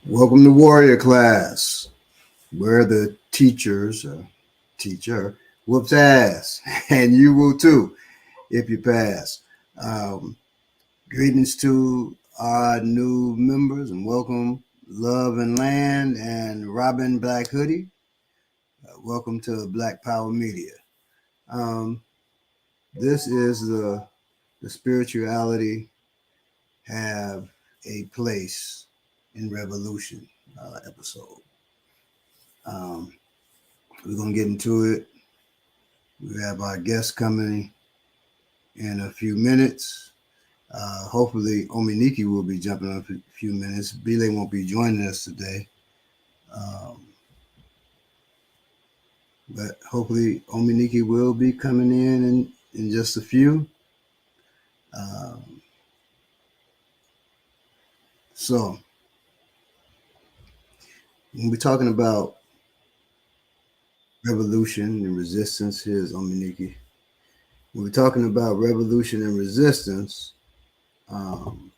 Welcome to Warrior Class, where the teacher whoops ass, and you will too if you pass. Um, Greetings to our new members and welcome Love and Land and Robin Black Hoodie. Welcome to Black Power Media. Um, this is the spirituality have a place in revolution episode. Um, we're gonna get into it. We have our guest coming in a few minutes. Hopefully, Ominiki will be jumping on in a few minutes. Bile won't be joining us today. Um, but hopefully, Ominiki will be coming in just a few. Um, so, when we're talking about revolution and resistance, here's Ominiki. When we're talking about revolution and resistance, um,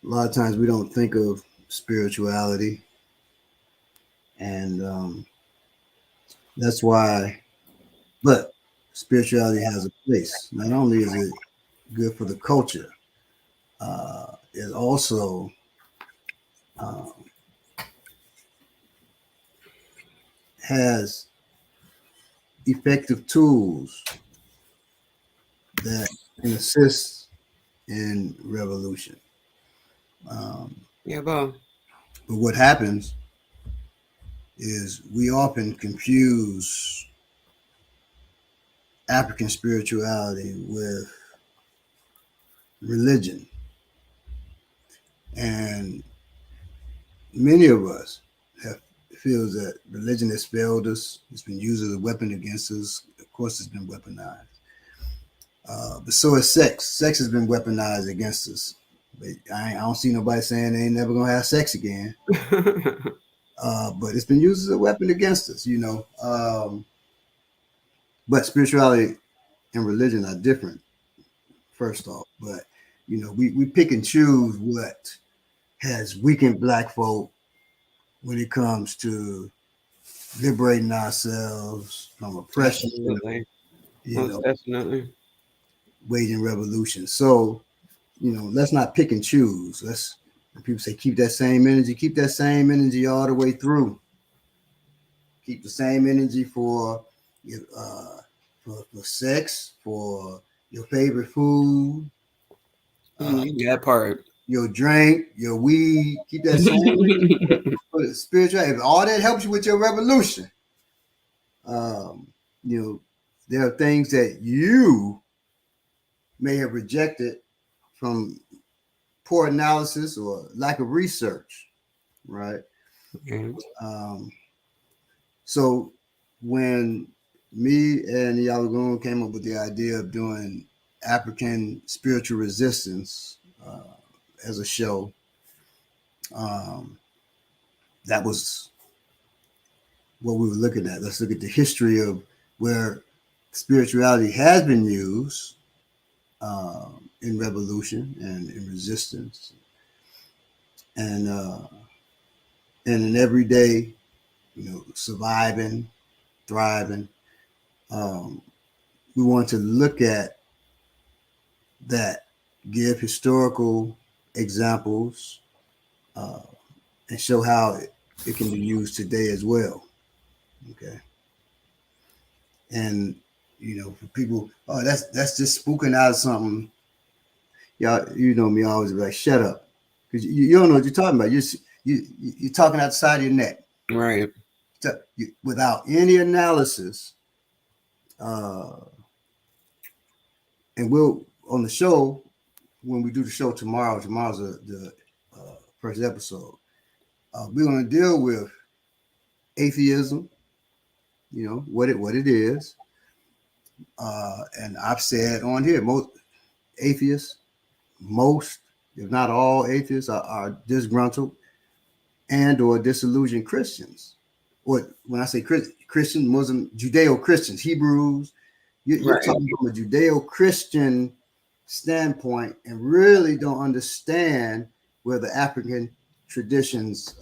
a lot of times we don't think of spirituality, and that's why. But spirituality has a place. Not only is it good for the culture, it also um, has effective tools that can assist in revolution. Um, Yeah, bro. but what happens is we often confuse African spirituality with religion. And many of us have feels that religion has failed us. It's been used as a weapon against us. Of course, it's been weaponized. But so is sex. Sex has been weaponized against us. But I don't see nobody saying they ain't never gonna have sex again. But it's been used as a weapon against us, you know. But spirituality and religion are different, first off. But we pick and choose what has weakened black folk when it comes to liberating ourselves from oppression, Absolutely. you Most know, definitely. waging revolution. So, let's not pick and choose. Let's when people say keep that same energy all the way through. Keep the same energy uh, for sex, for your favorite food, uh, That part. your drink, your weed. Keep that same energy for the spiritual. If all that helps you with your revolution, um, you know, there are things that you may have rejected from poor analysis or lack of research, right? Mhm. Um, so when me and Iyalogun came up with the idea of doing African spiritual resistance as a show, um, that was what we were looking at. Let's look at the history of where spirituality has been used in revolution and in resistance, and in everyday, surviving, thriving. Um, we want to look at that, give historical examples, uh, and show how it can be used today as well. Okay, and for people, oh, that's just spooking out of something. Y'all, you know me, I always be like, shut up, because you don't know what you're talking about. You're talking outside of your neck Right. without any analysis. Uh, and we'll on the show when we do the show tomorrow. Tomorrow's the first episode. We're going to deal with atheism. What it is, and I've said on here, most atheists, most if not all atheists, are disgruntled and or disillusioned Christians. Or when I say Christian, Muslim, Judeo-Christians, Hebrews, you're Right. talking from a Judeo-Christian standpoint and really don't understand where the African traditions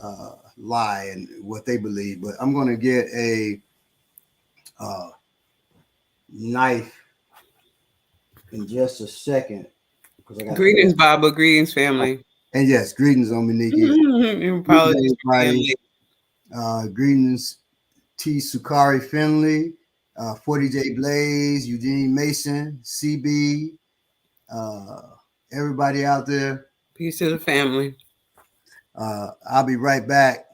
lie and what they believe. But I'm going to get a uh, knife in just a second because I got to Greetings, cut. Baba. Greetings, family. And yes, greetings, Omaniki. Apologies Greetings, for being everybody. late. Greetings, T. Sukari Finley, 40J Blaze, Eugene Mason, CB, uh, everybody out there. Peace to the family. I'll be right back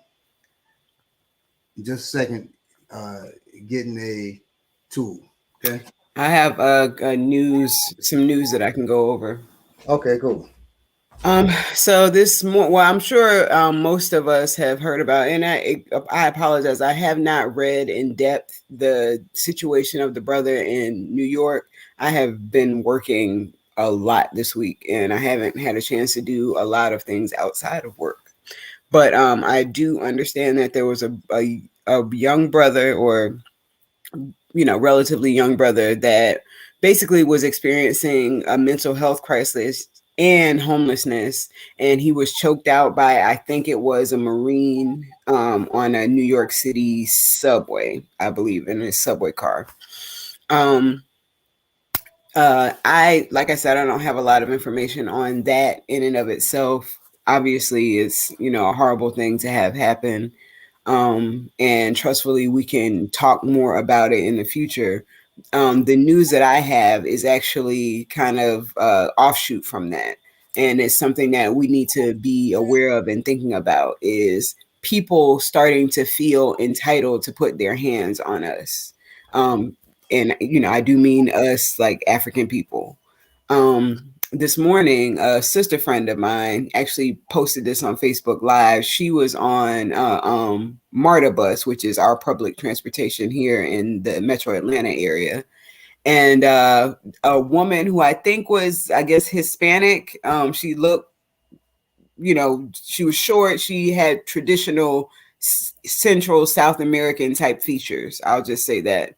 in just a second, uh, getting a tool. Okay. I have some news that I can go over. Okay, cool. So well, I'm sure most of us have heard about, and I apologize. I have not read in depth the situation of the brother in New York. I have been working a lot this week, and I haven't had a chance to do a lot of things outside of work. But I do understand that there was a young brother, or relatively young brother, that basically was experiencing a mental health crisis and homelessness, and he was choked out by, I think it was a Marine, on a New York City subway, I believe, in a subway car. Um, like I said, I don't have a lot of information on that in and of itself. Obviously, it's a horrible thing to have happen, and trustfully, we can talk more about it in the future. The news that I have is actually kind of offshoot from that, and it's something that we need to be aware of and thinking about, is people starting to feel entitled to put their hands on us. And I do mean us, like African people. This morning, a sister friend of mine actually posted this on Facebook Live. She was on MARTA bus, which is our public transportation here in the Metro Atlanta area, and a woman who I think was, I guess, Hispanic. She looked, she was short. She had traditional Central South American type features. I'll just say that.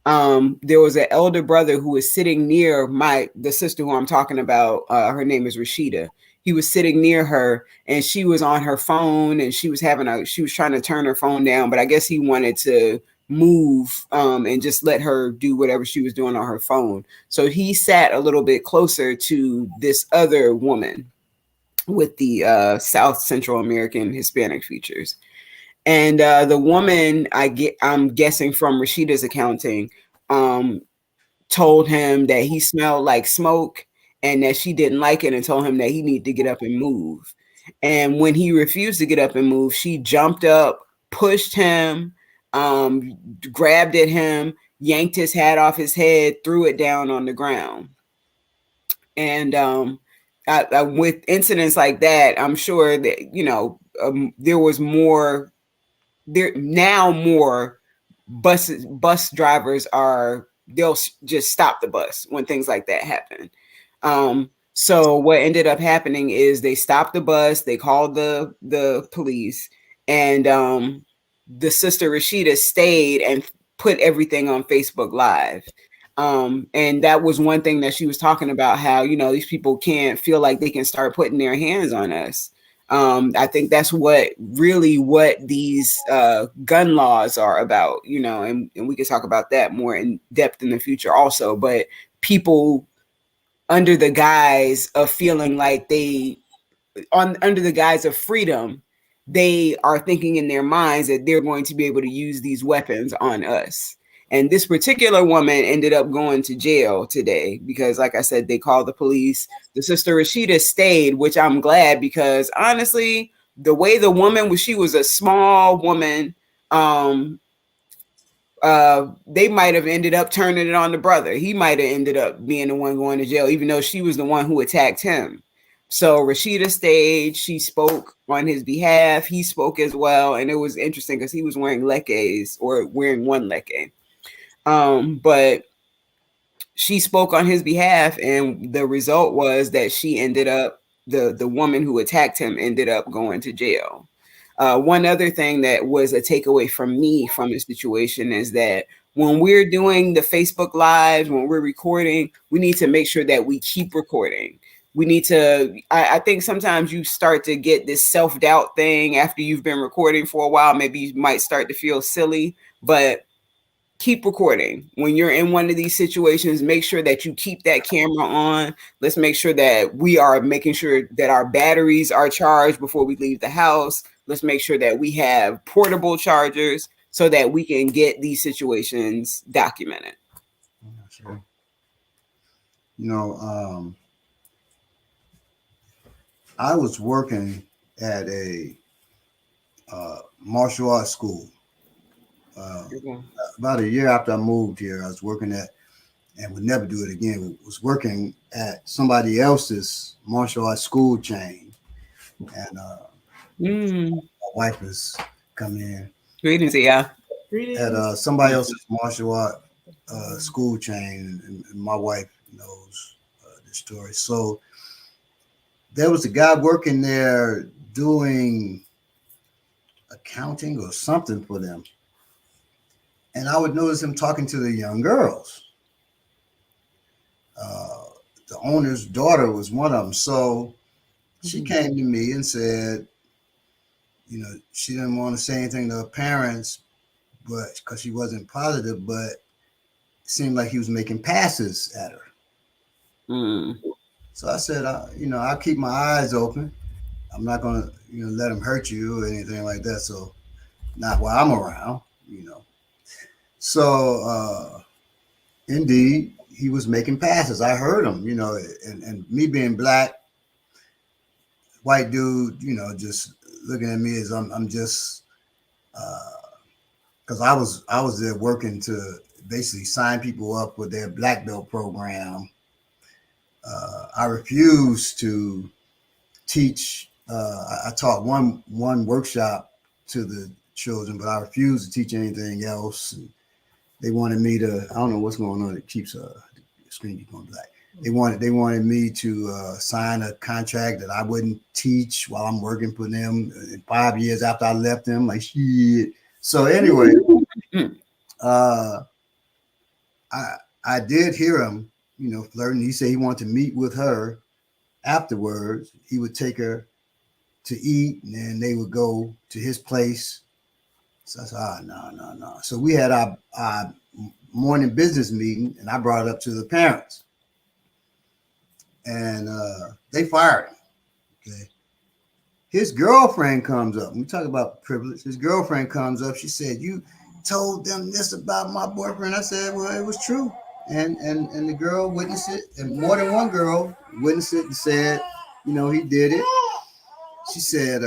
There was an elder brother who was sitting near the sister who I'm talking about. Her name is Rashida. He was sitting near her, and she was on her phone, and she was trying to turn her phone down, but I guess he wanted to move, and just let her do whatever she was doing on her phone. So he sat a little bit closer to this other woman with the South Central American Hispanic features. And the woman, I'm guessing from Rashida's accounting, um, told him that he smelled like smoke and that she didn't like it, and told him that he needed to get up and move. And when he refused to get up and move, she jumped up, pushed him, grabbed at him, yanked his hat off his head, threw it down on the ground. And with incidents like that, I'm sure that there was more bus drivers they'll just stop the bus when things like that happen. So what ended up happening is they stopped the bus, they called the police, and the sister Rashida stayed and put everything on Facebook Live. And that was one thing that she was talking about, how these people can't feel like they can start putting their hands on us. I think that's what these gun laws are about, and we can talk about that more in depth in the future also. But people, under the guise of feeling like under the guise of freedom, they are thinking in their minds that they're going to be able to use these weapons on us. And this particular woman ended up going to jail today because, like I said, they called the police. The sister Rashida stayed, which I'm glad, because honestly, the way the woman was, she was a small woman. They might have ended up turning it on the brother. He might have ended up being the one going to jail, even though she was the one who attacked him. So Rashida stayed. She spoke on his behalf. He spoke as well. And it was interesting because he was wearing lekes, or wearing one leke. But she spoke on his behalf, and the result was that she ended up, the woman who attacked him ended up going to jail. One other thing that was a takeaway from me from the situation is that when we're doing the Facebook Lives, when we're recording, we need to make sure that we keep recording. we need to, I think sometimes you start to get this self-doubt thing after you've been recording for a while. Maybe you might start to feel silly, but keep recording. When you're in one of these situations, make sure that you keep that camera on. Let's make sure that we are making sure that our batteries are charged before we leave the house. Let's make sure that we have portable chargers so that we can get these situations documented. Sure. You know, I was working at a martial arts school. About a year after I moved here, I was working at, and would never do it again, was working at somebody else's martial arts school chain. And my wife was coming in. Greetings, yeah. At somebody else's martial art school chain, and my wife knows the story. So there was a guy working there doing accounting or something for them. And I would notice him talking to the young girls. The owner's daughter was one of them. So she came to me and said, you know, she didn't want to say anything to her parents, but because she wasn't positive, but it seemed like he was making passes at her. So I said, you know, I'll keep my eyes open. I'm not going to, you know, let him hurt you or anything like that. So not while I'm around, you know. So indeed, he was making passes. I heard him, you know, and me being black, white dude, you know, just looking at me as I'm just, because I was there working to basically sign people up with their black belt program. I refused to teach. I taught one workshop to the children, but I refused to teach anything else. And they wanted me to. I don't know what's going on. It keeps the screen keeps going black. They wanted me to sign a contract that I wouldn't teach while I'm working for them. 5 years after I left them, like shit. So anyway, I did hear him, you know, flirting. He said he wanted to meet with her afterwards. He would take her to eat, and then they would go to his place. So I said, no. So we had our morning business meeting, and I brought it up to the parents. And they fired him. Okay. His girlfriend comes up. We talk about privilege. His girlfriend comes up. She said, "You told them this about my boyfriend." I said, "Well, it was true." And the girl witnessed it, and more than one girl witnessed it and said, "You know, he did it." She said,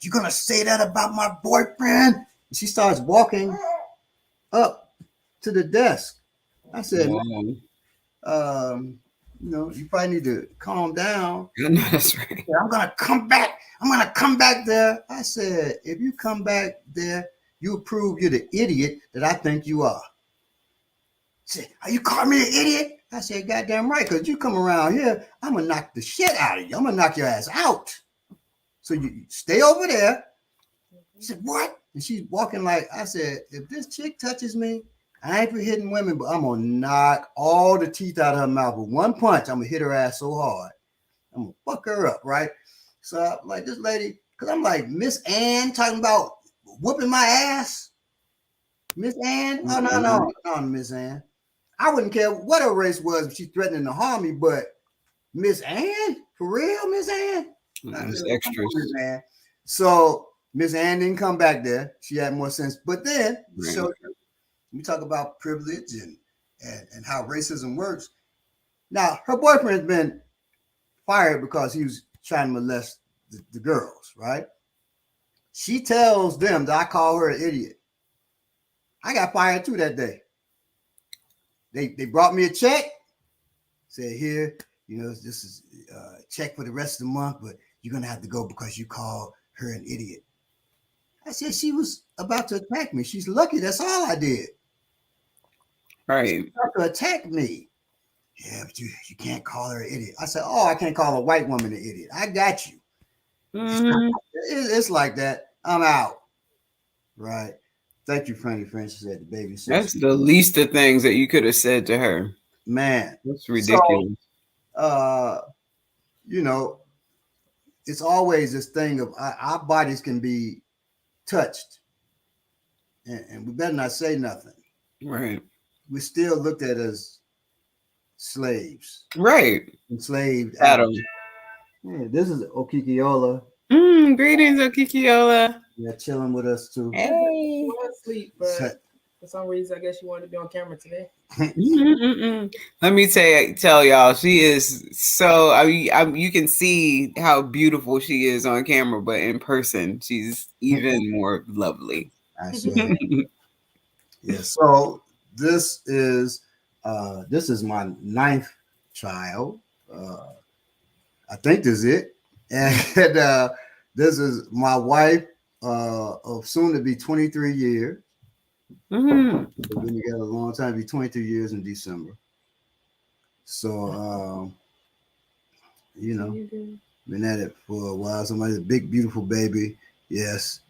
"You gonna say that about my boyfriend?" And she starts walking up to the desk. I said, you know, you probably need to calm down. That's right. I'm gonna come back. I'm gonna come back there. I said, if you come back there, you'll prove you're the idiot that I think you are. She said, are you calling me an idiot? I said, goddamn right, because you come around here, I'm gonna knock the shit out of you. I'm gonna knock your ass out. So you stay over there. She said, what? And she's walking like, I said, if this chick touches me, I ain't for hitting women, but I'm gonna knock all the teeth out of her mouth with one punch. I'm gonna hit her ass so hard. I'm gonna fuck her up, right? So I'm like, this lady, because I'm like, Miss Ann talking about whooping my ass. Miss Ann? Oh, no, Miss Ann. I wouldn't care what her race was if she's threatening to harm me, but Miss Ann? For real, Miss Ann? That's extras. Man. So Miss Ann didn't come back there. She had more sense. But then, so we talk about privilege and how racism works. Now, her boyfriend's been fired because he was trying to molest the girls, right? She tells them that I call her an idiot. I got fired too that day. They brought me a check, said, here, you know, this is a check for the rest of the month, but you're going to have to go because you called her an idiot. I said, she was about to attack me. She's lucky. That's all I did. Right. She's about to attack me. Yeah, but you can't call her an idiot. I said, oh, I can't call a white woman an idiot. I got you. It's like that. I'm out. Right. Thank you, Frankie Francis at the baby. That's the least of things that you could have said to her. Man. That's ridiculous. So, you know, it's always this thing of our bodies can be touched, and we better not say nothing. Right. We're still looked at as slaves, Right. enslaved Adam. animals. Yeah, this is Okikiola. Greetings, Okikiola. Yeah, chilling with us too. Hey. Want to sleep, but for some reason, I guess you wanted to be on camera today. Let me tell y'all, she is so. You can see how beautiful she is on camera, but in person, she's even more lovely. I swear. Yeah. So this is my ninth child. I think this is it, and this is my wife of soon to be 23 years. We've been together a long time. It'll be 23 years in December. So been at it for a while. Somebody's a big, beautiful baby. Yes,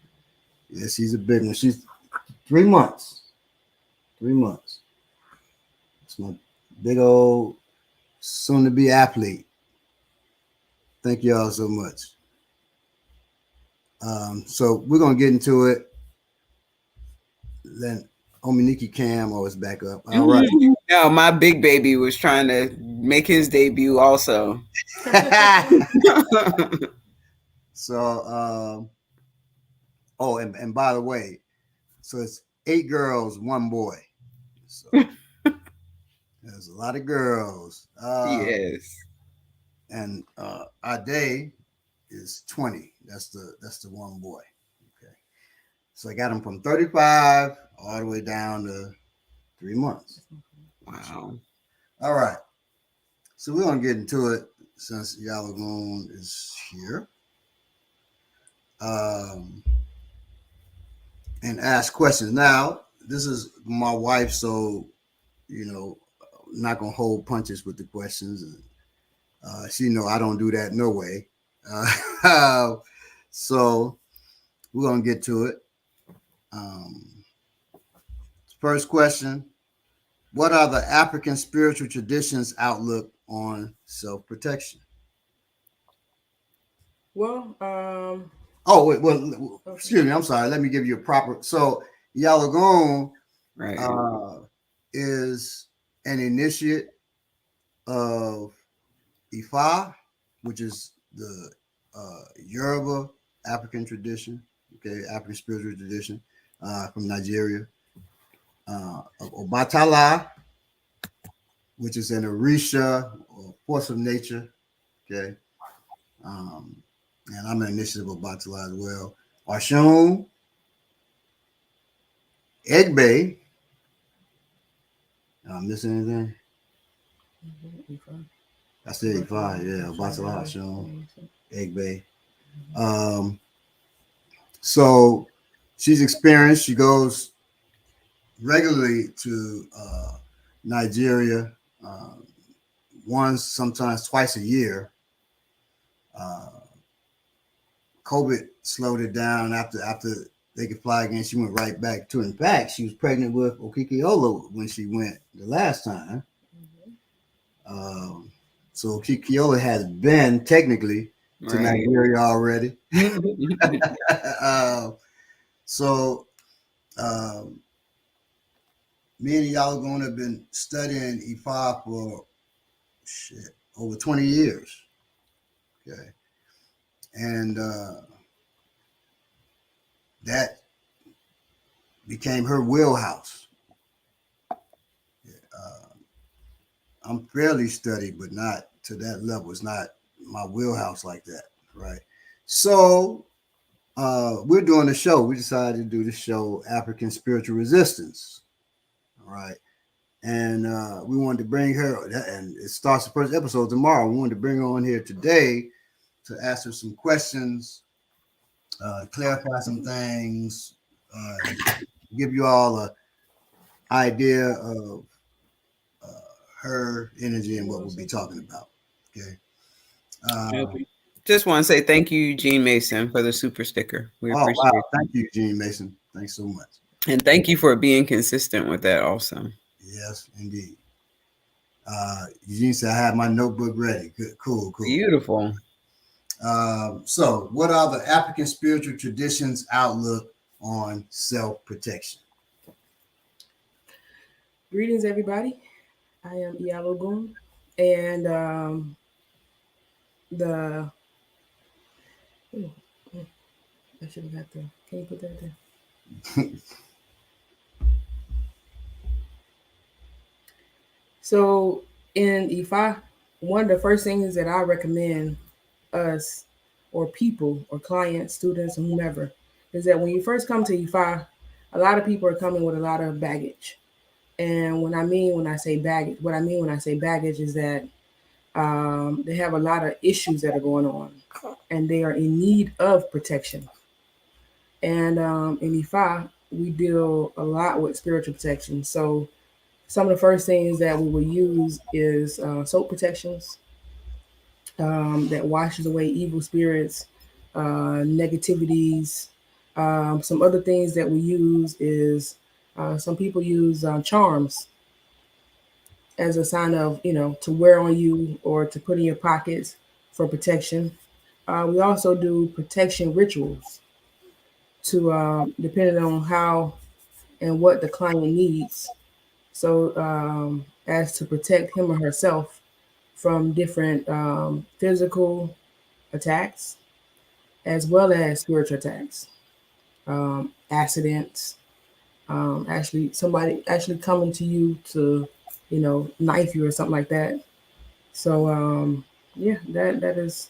yes, she's a big one. She's 3 months. 3 months. It's my big old soon to be athlete. Thank y'all so much. So we're gonna get into it. Then Ominiki Cam always back up. All right. No, my big baby was trying to make his debut also. So and by the way, so it's 8 girls, 1 boy. So there's a lot of girls. Yes. And our day is 20. That's the 1 boy. Okay. So I got him from 35 all the way down to 3 months. Wow. All right. So we're gonna get into it since Iyalogun is here. And ask questions. Now, this is my wife, so not gonna hold punches with the questions. She know I don't do that no way. So we're gonna get to it. First question: what are the African spiritual traditions' outlook on self-protection? Well, Oh wait, well, excuse me. I'm sorry. Let me give you a proper. So Iyalogun is an initiate of Ifa, which is the Yoruba African tradition, okay, African spiritual tradition from Nigeria. Of Obatala, which is an Orisha or force of nature, okay. And I'm an initiative of Obatala as well. Oshun, Egbe. Am I missing anything? I said Ifa, yeah. Obatala, Oshun, Egbe. So she's experienced. She goes regularly to Nigeria, once, sometimes twice a year. COVID slowed it down after they could fly again. She went right back to. In fact, she was pregnant with Okikiola when she went the last time. So Okikiola has been technically to Nigeria already. So me and Iyalogun have been studying Ifa for over 20 years. Okay. And that became her wheelhouse. I'm fairly studied, but not to that level. It's not my wheelhouse like that, right? So we're doing the show. We decided to do the show African Spiritual Resistance. All right. And we wanted to bring her, and it starts the first episode tomorrow. We wanted to bring her on here today to ask her some questions, clarify some things, give you all an idea of her energy and what we'll be talking about. Okay. Just want to say thank you, Eugene Mason, for the super sticker. We appreciate it. Thank you, Eugene Mason. Thanks so much. And thank you for being consistent with that also. Yes, indeed. Eugene said, I have my notebook ready. Good, cool, cool. Beautiful. So, what are the African spiritual traditions' outlook on self protection? Greetings, everybody. I am Iyalogun, and the oh, I should have got the. Can you put that there? So in Ifa, one of the first things that I recommend us or people or clients, students, or whomever is that when you first come to Ifa, a lot of people are coming with a lot of baggage. And when I say baggage, what I mean when I say baggage is that they have a lot of issues that are going on, and they are in need of protection. And in Ifa, we deal a lot with spiritual protection. So some of the first things that we will use is soap protections that washes away evil spirits, negativities. Some other things that we use is some people use charms as a sign of, to wear on you or to put in your pockets for protection. We also do protection rituals to depending on how and what the client needs. So as to protect him or herself from different physical attacks as well as spiritual attacks, accidents, actually somebody actually coming to you to, knife you or something like that. So yeah, that is,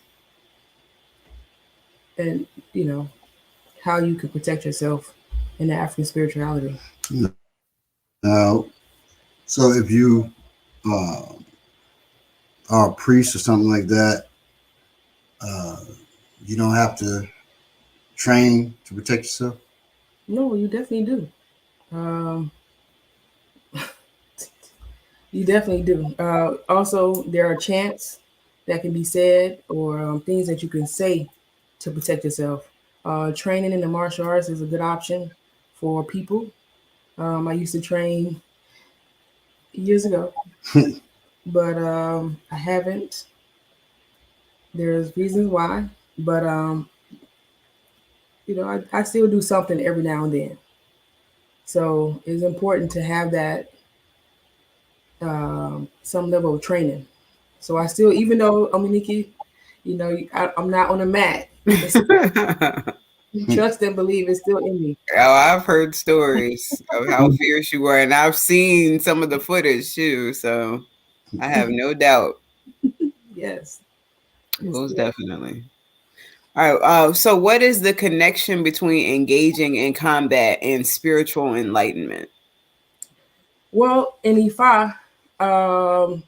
and how you can protect yourself in the African spirituality. Now, so if you uh, are a priest or something like that, uh, you don't have to train to protect yourself. No, you definitely do. Um, you definitely do. Also, there are chants that can be said or things that you can say to protect yourself. Training in the martial arts is a good option for people. I used to train years ago, but I haven't. There's reasons why, but I still do something every now and then. So it's important to have that some level of training. So I still, even though Ominiki, I'm not on a mat. It's trust and believe it's still in me. Oh, I've heard stories of how fierce you were, and I've seen some of the footage too. So I have no doubt. Yes, it's Most still. definitely. All right. So, what is the connection between engaging in combat and spiritual enlightenment? Well, in Ifa, um,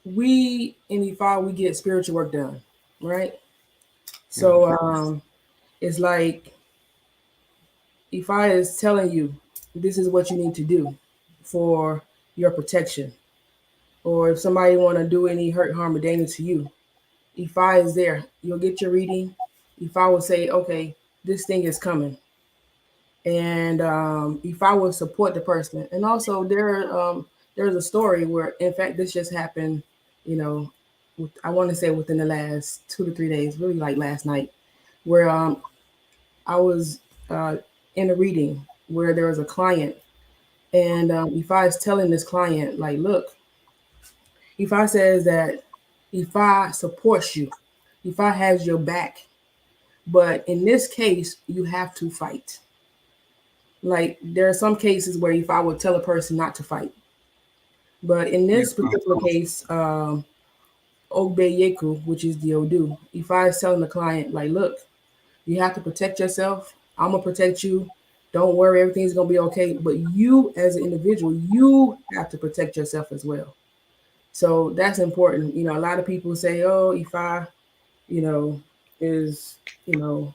we in Ifa we get spiritual work done, right? So it's like Ifa is telling you this is what you need to do for your protection, or if somebody want to do any hurt, harm, or danger to you, Ifa is there. You'll get your reading. Ifa will say, okay, this thing is coming. And Ifa will support the person. And also there's a story where, in fact, this just happened, you know, I want to say within the last 2 to 3 days, really like last night, where I was in a reading where there was a client. And Ifa is telling this client, like, look, Ifa says that Ifa supports you. Ifa has your back. But in this case, you have to fight. Like there are some cases where if I would tell a person not to fight, but in Yeah. this particular case, Ogbeyeku, which is the Odu, if I is telling the client like, look, you have to protect yourself. I'm gonna protect you. Don't worry, everything's gonna be okay. But you, as an individual, you have to protect yourself as well. So that's important. A lot of people say, oh, if I, you know, is, you know,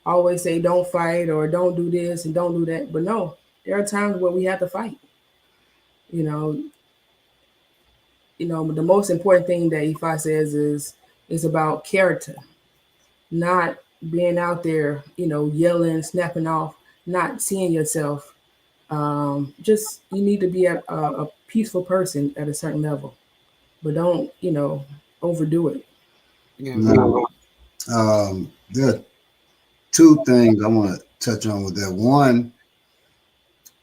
always say don't fight or don't do this and don't do that. But no, there are times where we have to fight. You know, the most important thing that Ifa says is about character, not being out there, yelling, snapping off, not seeing yourself. Just you need to be a peaceful person at a certain level, but don't overdo it. Yeah, Now, there are two things I want to touch on with that. One,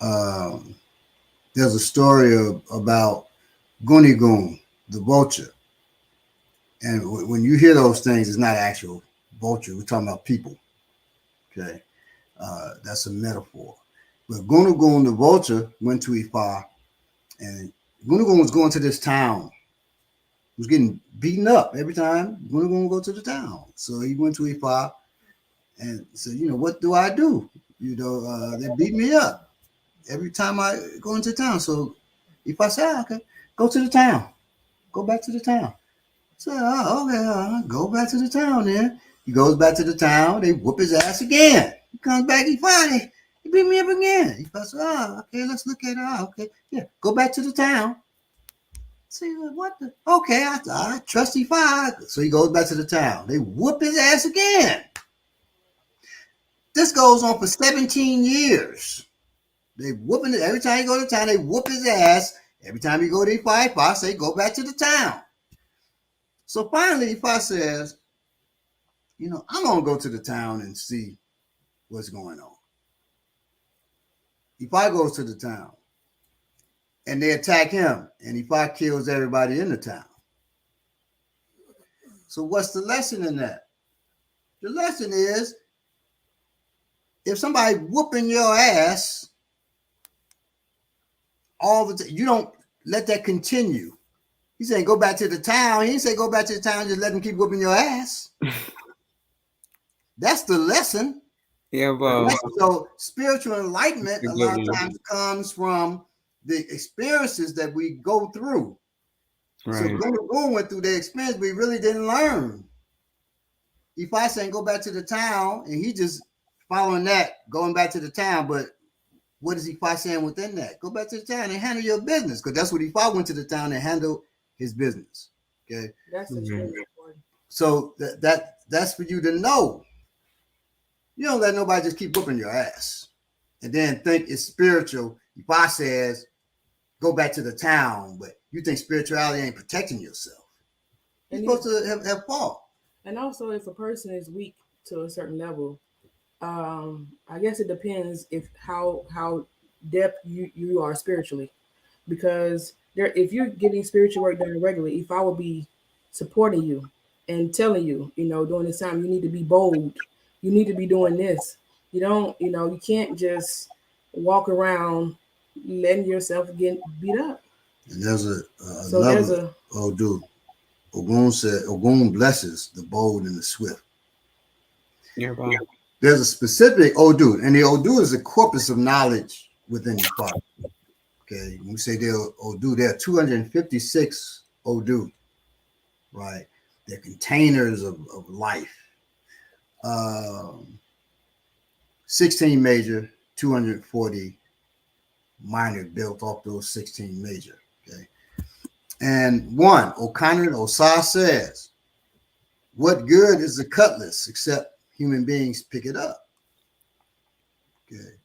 um, there's a story about Gunigun, the vulture. And when you hear those things, it's not actual vulture. We're talking about people. Okay. That's a metaphor. But Gunigun, the vulture, went to Ifa, and Gunigun was going to this town. He was getting beaten up every time Gunigun would go to the town. So he went to Ifa and said, what do I do? They beat me up every time I go into town. So Ifa said, okay, go to the town. Go back to the town. So, okay, go back to the town then. He goes back to the town. They whoop his ass again. He comes back. He finally, he beat me up again. He goes, okay, let's look at it. Okay, yeah, go back to the town. See, what the? Okay, I trust E5. So he goes back to the town. They whoop his ass again. This goes on for 17 years. They whooping it. Every time you go to town, they whoop his ass. Every time you go to E5, I say, go back to the town. So finally, Ifa says, I'm going to go to the town and see what's going on. Ifa goes to the town and they attack him, and Ifa kills everybody in the town. So what's the lesson in that? The lesson is, if somebody whooping your ass all the time, you don't let that continue. He said, go back to the town. He didn't say go back to the town, just let them keep whooping your ass. That's the lesson. Yeah, well, so spiritual enlightenment a lot of times comes from the experiences that we go through. Right. So Balogun went through the experience, but he really didn't learn. If I saying go back to the town, and he just following that, going back to the town, but what is Ifa saying within that? Go back to the town and handle your business, because that's what Ifa went to the town and handled his business. Okay, that's extremely important. So that's for you to know. You don't let nobody just keep whooping your ass and then think it's spiritual. Ifa says, go back to the town, but you think spirituality ain't protecting yourself. You're supposed to have fault. And also, if a person is weak to a certain level, I guess it depends how depth you are spiritually. Because if you're getting spiritual work done regularly, if I would be supporting you and telling you, during this time, you need to be bold. You need to be doing this. You don't, you can't just walk around letting yourself get beat up. And there's Ogun said, Ogun blesses the bold and the swift. Yeah, right. There's a specific Odu, and the Odu is a corpus of knowledge within the body. Okay, when we say they're Odu, there are 256 Odu, right? They're containers of life. 16 major, 240 minor built off those 16 major. Okay. And one, O'Connor Osa says, what good is the cutlass except human beings pick it up? Okay.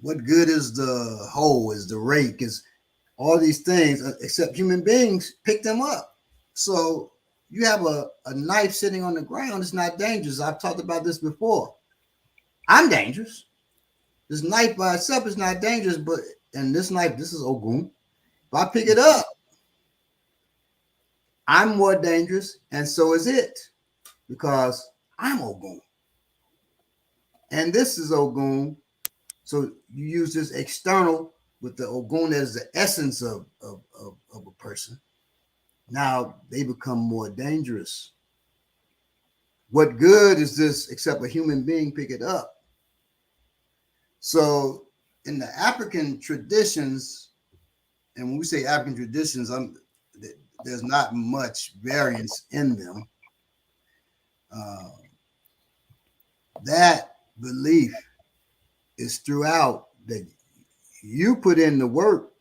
What good is the hoe, is the rake, is all these things except human beings pick them up? So you have a knife sitting on the ground, it's not dangerous. I've talked about this before. I'm dangerous. This knife by itself is not dangerous, and this knife, this is Ogun. If I pick it up, I'm more dangerous, and so is it, because I'm Ogun. And this is Ogun. So you use this external with the Ogun as the essence of a person. Now they become more dangerous. What good is this except a human being pick it up? So in the African traditions, and when we say African traditions, there's not much variance in them. That belief is throughout, that you put in the work.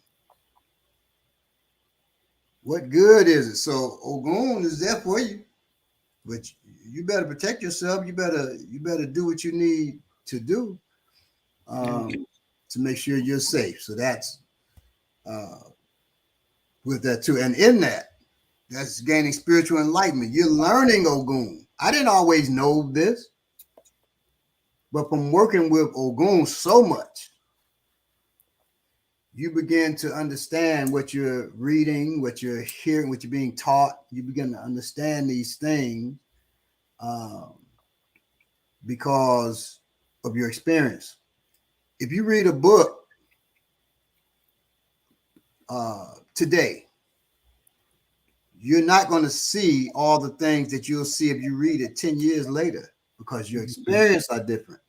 What good is it? So Ogun is there for you, but you better protect yourself. You better do what you need to do. to make sure you're safe. So that's with that too. And in that's gaining spiritual enlightenment. You're learning Ogun. I didn't always know this, but from working with Ogun so much, you begin to understand what you're reading, what you're hearing, what you're being taught. You begin to understand these things because of your experience. If you read a book today, you're not going to see all the things that you'll see if you read it 10 years later because your experience are different.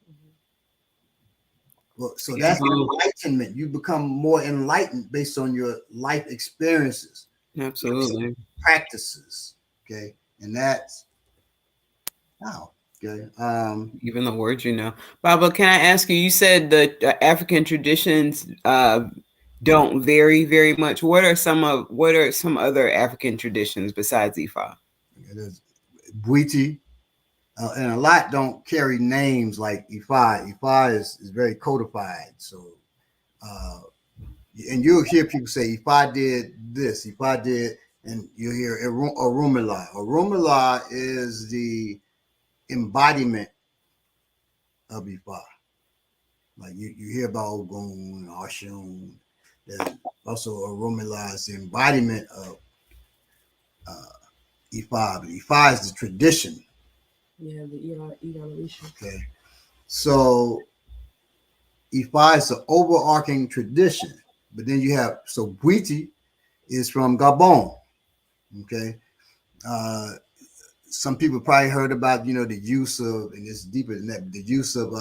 Well, so that's enlightenment. You become more enlightened based on your life experiences. Absolutely. Practices. Okay. And that's wow. Okay. Even the words, Baba, can I ask you, you said the African traditions don't vary very much. What are some other African traditions besides Ifa? There's Bwiti, and a lot don't carry names like Ifa. Ifa is very codified. So, and you'll hear people say Ifa did this, Ifa did, and you'll hear Orumila. Orumila is the embodiment of Ifa. Like you hear about Ogun, Oshun. There's also Orumila is the embodiment of Ifa. But Ifa is the tradition. Yeah, the Iyalogun. Okay. So Ifa is an overarching tradition. But then you have, so Bwiti is from Gabon. Okay. Some people probably heard about, the use of, and it's deeper than that, the use of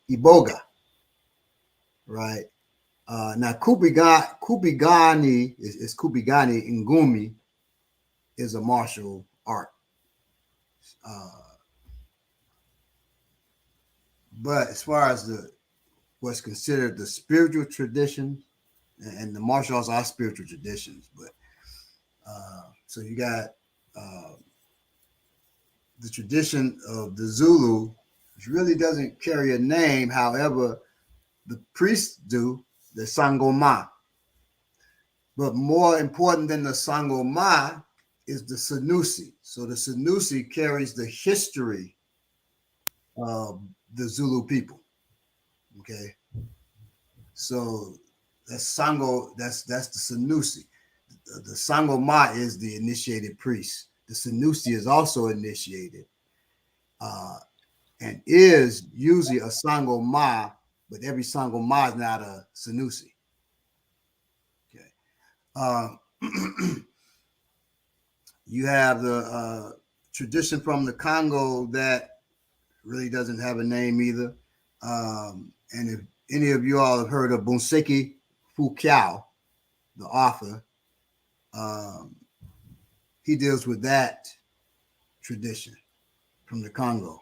Iboga. Right. Now Kupigani is Kupigani Ngumi is a martial art. But as far as what's considered the spiritual traditions, and the martial arts are spiritual traditions, but so you got the tradition of the Zulu, which really doesn't carry a name. However, the priests do, the Sangoma. But more important than the Sangoma is the Sanusi. So the Sanusi carries the history of the Zulu people. Okay. So that's Sango, that's the Sanusi. The Sangoma is the initiated priest. The Sanusi is also initiated and is usually a Sangoma, but every Sangoma is not a Sanusi. Okay. You have the tradition from the Congo that really doesn't have a name either. And if any of you all have heard of Bunseki Fukiao, the author, he deals with that tradition from the Congo.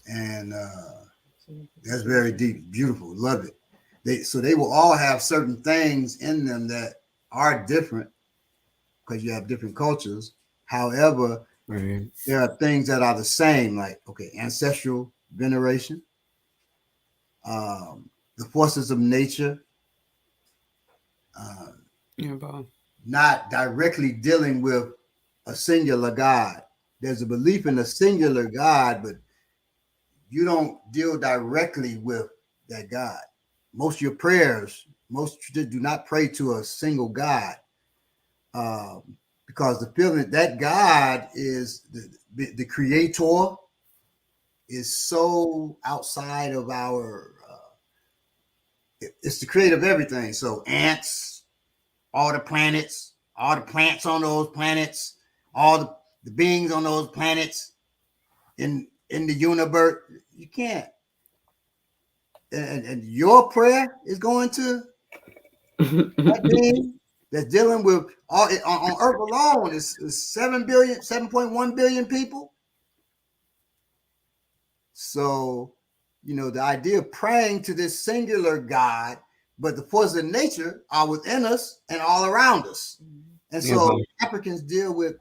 And that's very deep, beautiful, love it. They will all have certain things in them that are different because you have different cultures. However, there are things that are the same, like, ancestral veneration, the forces of nature, not directly dealing with a singular God. There's a belief in a singular God, but you don't deal directly with that God. Most of your prayers, most do not pray to a single God, because the feeling that God is the creator is so outside of our. It's the creator of everything. So ants, all the planets, all the plants on those planets, all the beings on those planets in the universe. You can't. And your prayer is going to that being that's dealing with all on Earth alone is 7.1 billion people. So, the idea of praying to this singular God, but the forces of nature are within us and all around us. And so Africans deal with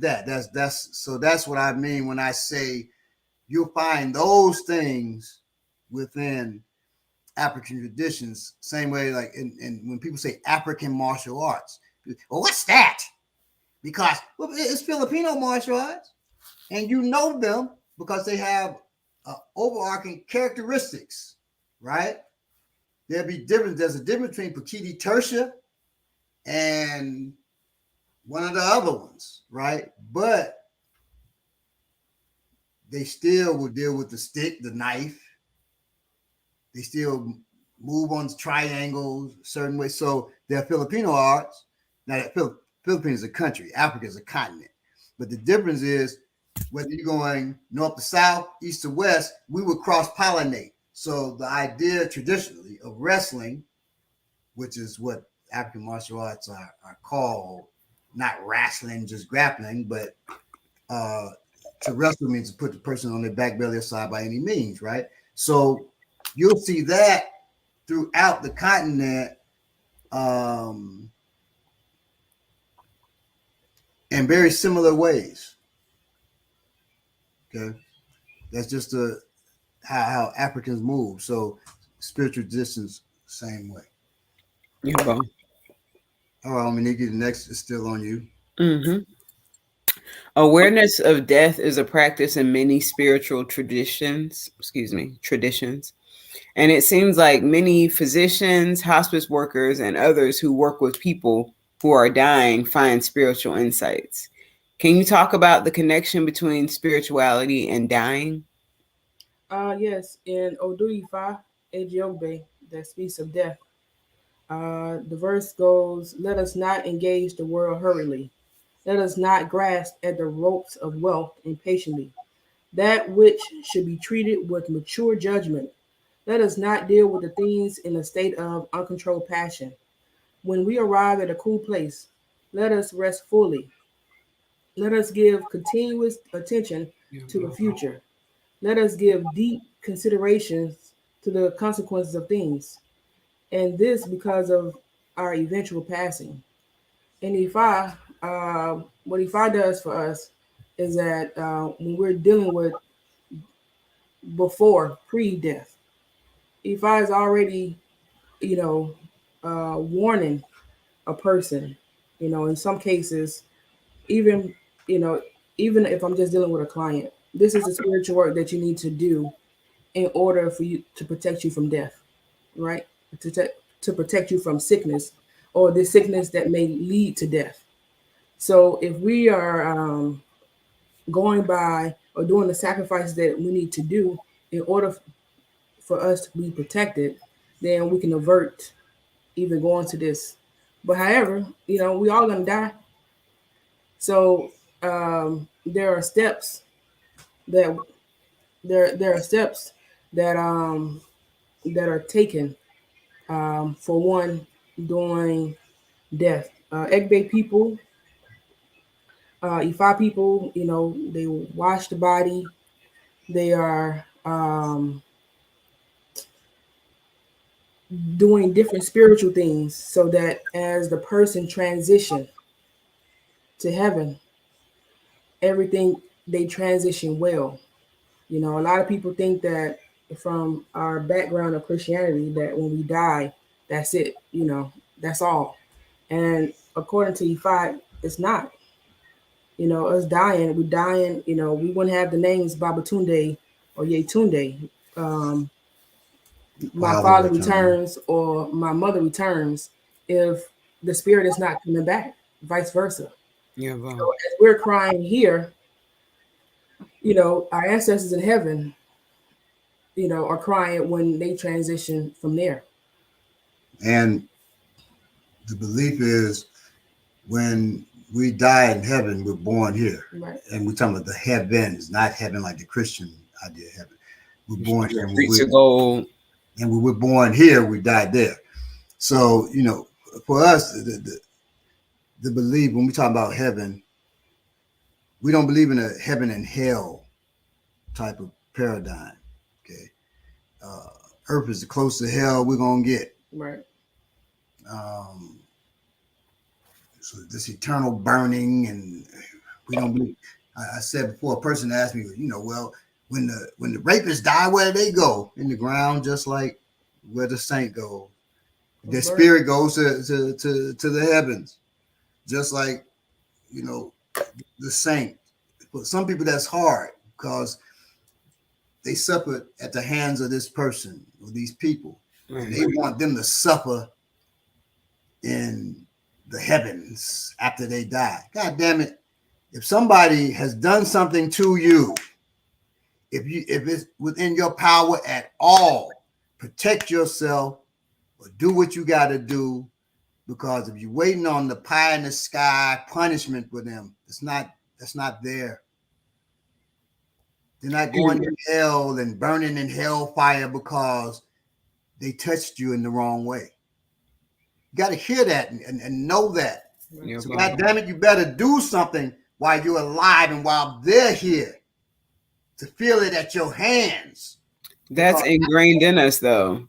that. That's what I mean when I say you'll find those things within African traditions, same way like in when people say African martial arts. Well, what's that? Because well, it's Filipino martial arts, and you know them because they have overarching characteristics, right? There'll be difference. There's a difference between Pakiti Tertia and one of the other ones, right? But they still will deal with the stick, the knife. They still move on triangles certain ways. So they're Filipino arts. Now, that Philippines is a country, Africa is a continent. But the difference is whether you're going north to south, east to west, we would cross pollinate. So the idea traditionally of wrestling, which is what African martial arts are called, not wrestling, just grappling, but to wrestle means to put the person on their back belly aside by any means, right? So you'll see that throughout the continent in very similar ways. Okay, that's just how Africans move. So spiritual traditions, same way. Yeah, bro. All right, Monique, the next is still on you. Mm-hmm. Awareness of death is a practice in many spiritual traditions. Traditions. And it seems like many physicians, hospice workers, and others who work with people who are dying find spiritual insights. Can you talk about the connection between spirituality and dying? Yes, in Oduifa, Ejiobe, that speaks of death. The verse goes, "Let us not engage the world hurriedly. Let us not grasp at the ropes of wealth impatiently. That which should be treated with mature judgment. Let us not deal with the things in a state of uncontrolled passion. When we arrive at a cool place, let us rest fully. Let us give continuous attention to the future. Let us give deep considerations to the consequences of things, and this because of our eventual passing." And what Ifa does for us is that when we're dealing with before pre-death, Ifa is already, you know, warning a person. In some cases, even you know, even if I'm just dealing with a client, this is the spiritual work that you need to do in order for you to protect you from death, right? To protect you from sickness or the sickness that may lead to death. So if we are going by or doing the sacrifices that we need to do in order for us to be protected, then we can avert even going to this. But however, we all gonna die. So there are steps that there are steps that that are taken for one during death. Egbe people, Ifa people, they wash the body. They are doing different spiritual things so that as the person transition to heaven, everything they transition well. A lot of people think that from our background of Christianity that when we die, that's it. That's all. And according to Ifa, it's not. Us dying, we dying. We wouldn't have the names Babatunde or Yetunde. Um, my father returns or my mother returns if the spirit is not coming back, vice versa. Yeah, So bro. as we're crying here, our ancestors in heaven, are crying when they transition from there. And the belief is when we die in heaven, we're born here. Right. And we're talking about the heavens, not heaven like the Christian idea of heaven. We're born here. And Streets of gold. and when we're born here, we died there. So, for us, the belief, when we talk about heaven, we don't believe in a heaven and hell type of paradigm. Okay. Uh, Earth is the closest to hell we're going to get. Right. So this eternal burning, and we don't believe. I said before, a person asked me, well, when the rapists die, where do they go? In the ground, just like where the saint goes. The Birth. spirit goes to the heavens, just like, you know, the saint. But some people that's hard because they suffered at the hands of this person or these people, and they want them to suffer in the heavens after they die. God damn it! If somebody has done something to you, if it's within your power at all, protect yourself or do what you got to do. Because if you're waiting on the pie in the sky punishment for them, that's not there. They're not going to hell and burning in hellfire because they touched you in the wrong way. You got to hear that and know that. Yeah, so, God damn it, you better do something while you're alive and while they're here to feel it at your hands. That's ingrained in us, though.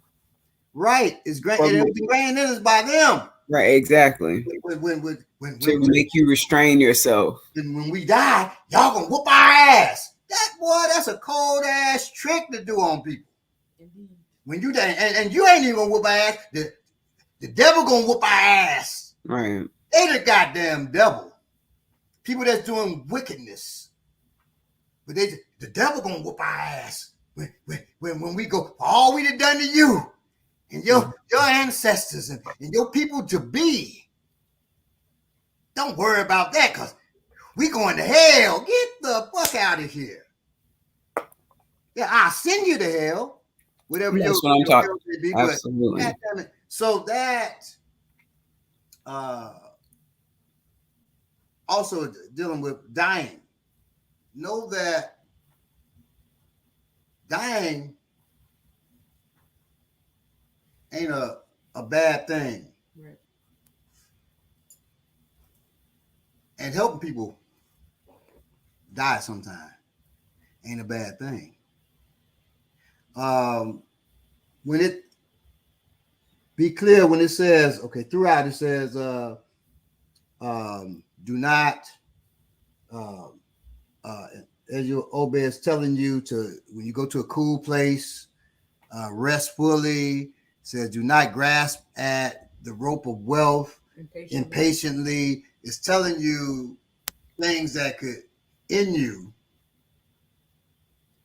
Right. It's great. And it was ingrained in us by them. Right, exactly. To make you restrain yourself. And when we die, y'all gonna whoop our ass. That's a cold ass trick to do on people. Mm-hmm. When you die, and you ain't even gonna whoop our ass, the devil gonna whoop our ass. Right. They the goddamn devil. People that's doing wickedness. But the devil gonna whoop our ass when we go, all we done to you and your ancestors and your people to be. Don't worry about that, because we going to hell. Get the fuck out of here. Yeah, I'll send you to hell. Whatever that's what I'm talking about. Absolutely. So that also dealing with dying. Know that dying ain't a bad thing. Right. And helping people die sometime ain't a bad thing. When it be clear when it says, okay, throughout it says, do not, as your Obed is telling you to, when you go to a cool place, rest fully, says, do not grasp at the rope of wealth impatiently. It's telling you things that could end you,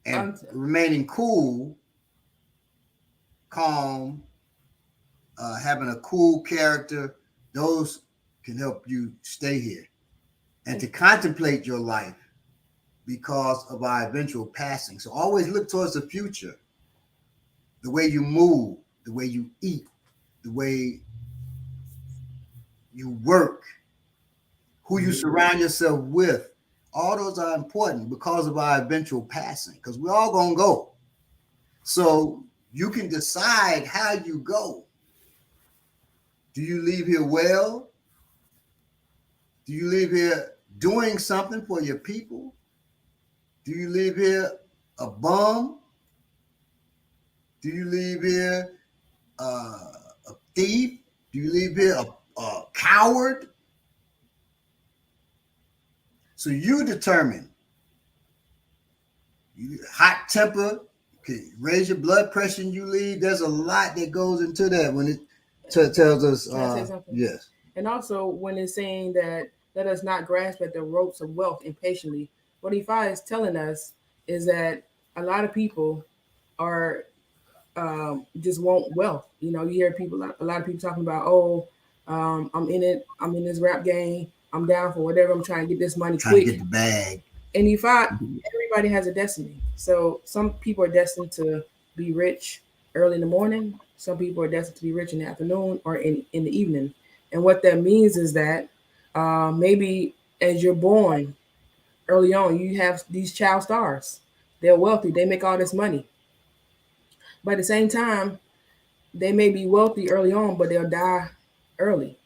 and remaining cool, calm, having a cool character, those can help you stay here and to contemplate your life because of our eventual passing. So always look towards the future, the way you move, the way you eat, the way you work, who you surround yourself with. All those are important because of our eventual passing, because we're all going to go. So you can decide how you go. Do you leave here well? Do you leave here doing something for your people? Do you leave here a bum? Do you leave here a thief? Do you leave here a coward? So you determine. Hot temper, okay, raise your blood pressure and you leave. There's a lot that goes into that when it tells us. Can I say something? Yes. And also when it's saying that let us not grasp at the ropes of wealth impatiently, what Ifa is telling us is that a lot of people are just want wealth. You know, you hear a lot of people talking about, I'm in it, I'm in this rap game, I'm down for whatever, I'm trying to get this money quick. To get the bag. And everybody has a destiny. So some people are destined to be rich early in the morning. Some people are destined to be rich in the afternoon or in the evening. And what that means is that maybe as you're born early on, you have these child stars. They're wealthy. They make all this money. But at the same time, they may be wealthy early on, but they'll die early.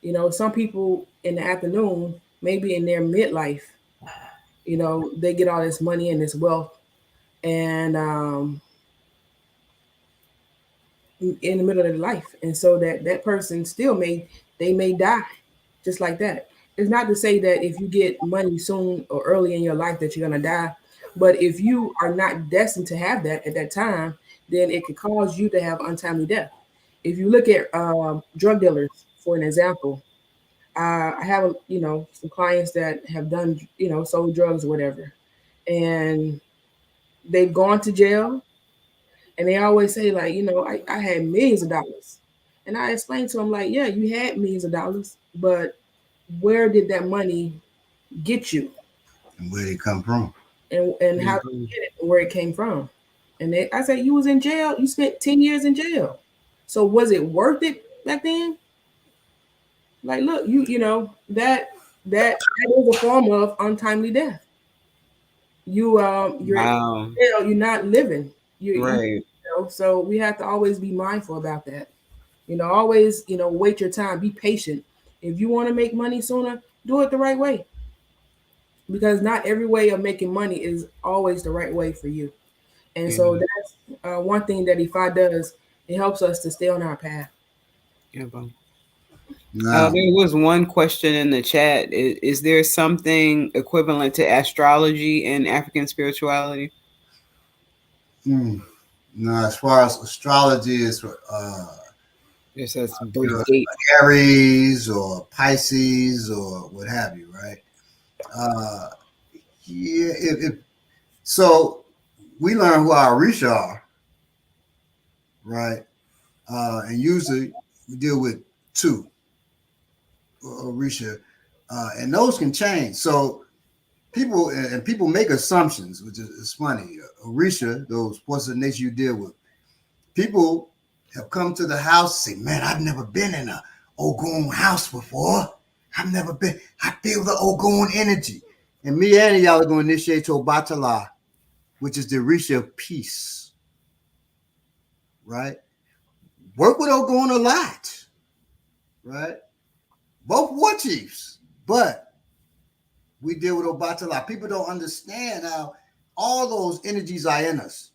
You know, some people in the afternoon, maybe in their midlife, you know, they get all this money and this wealth, and in the middle of their life, and so that person still may die, just like that. It's not to say that if you get money soon or early in your life that you're gonna die, but if you are not destined to have that at that time, then it could cause you to have untimely death. If you look at drug dealers, for an example, I have some clients that have done sold drugs or whatever, and they've gone to jail, and they always say like, I had millions of dollars, and I explained to them like, yeah, you had millions of dollars, but where did that money get you, And where they come from? and how did you get it, and where it came from? And I said, you was in jail. You spent 10 years in jail. So was it worth it back then? Like, look, that is a form of untimely death. You're Wow. you're not living. Right. So we have to always be mindful about that. Always, wait your time. Be patient. If you want to make money sooner, do it the right way. Because not every way of making money is always the right way for you. And so that's one thing that Ifa does. It helps us to stay on our path. Yeah, Now, there was one question in the chat. Is there something equivalent to astrology in African spirituality? now, as far as astrology is, It says birth date. Aries or Pisces or what have you, right? Yeah. So we learn who our Orisha are, right? And usually we deal with two Orisha, and those can change. So people make assumptions, which is funny. Orisha, those forces of nature you deal with, people have come to the house and say, man, I've never been in a Ogun house before. I've never been. I feel the Ogun energy. And me and y'all are going to initiate to Obatala, which is the Orisha of peace, right? Work with Ogun a lot, right? Both war chiefs, but we deal with Obatala. People don't understand how all those energies are in us.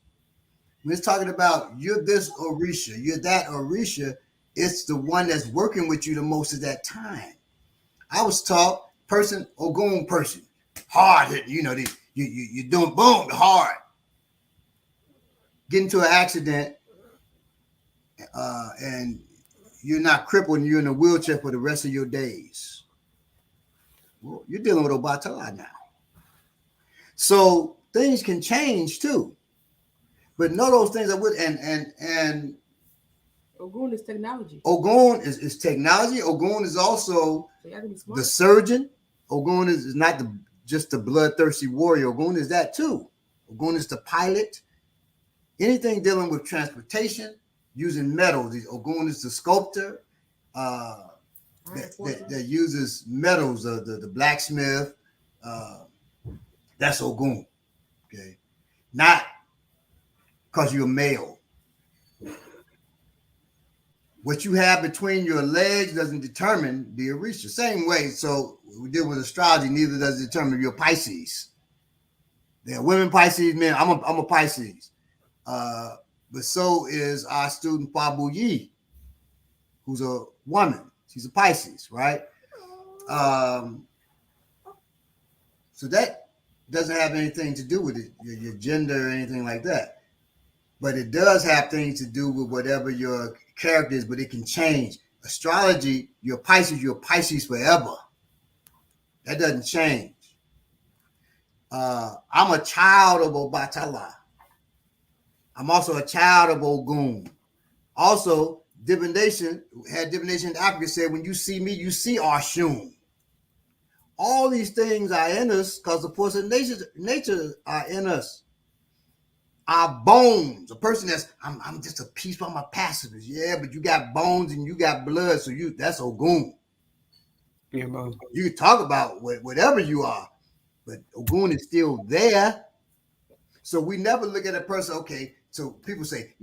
When it's talking about you're this Orisha, you're that Orisha, it's the one that's working with you the most at that time. I was taught Ogun person, hard hitting, you're doing boom, hard. Get into an accident, and you're not crippled and you're in a wheelchair for the rest of your days. Well, you're dealing with Obatala now. So things can change too. But know those things are with and Ogun is technology. Ogun is technology. Ogun is also the surgeon. Ogun is not just the bloodthirsty warrior. Ogun is that too. Ogun is the pilot. Anything dealing with transportation, using metals. Ogun is the sculptor that uses metals. The blacksmith. That's Ogun. Okay, not because you're male. What you have between your legs doesn't determine the Orisha. Same way, so we deal with astrology, neither does it determine your Pisces. There are women Pisces, men. I'm a Pisces. But so is our student Fabu Yi, who's a woman. She's a Pisces, right? So that doesn't have anything to do with it, your gender or anything like that. But it does have things to do with whatever your character is, but it can change. Astrology, you're Pisces forever. That doesn't change. I'm a child of Obatala. I'm also a child of Ogun. Also, divination in Africa said, when you see me, you see Arshun. All these things are in us because the force of nature are in us. Our bones, a person I'm just a piece, I'm a pacifist. Yeah, but you got bones and you got blood, so that's Ogun. Yeah, bro. You can talk about whatever you are, but Ogun is still there. So we never look at a person, okay, so people say,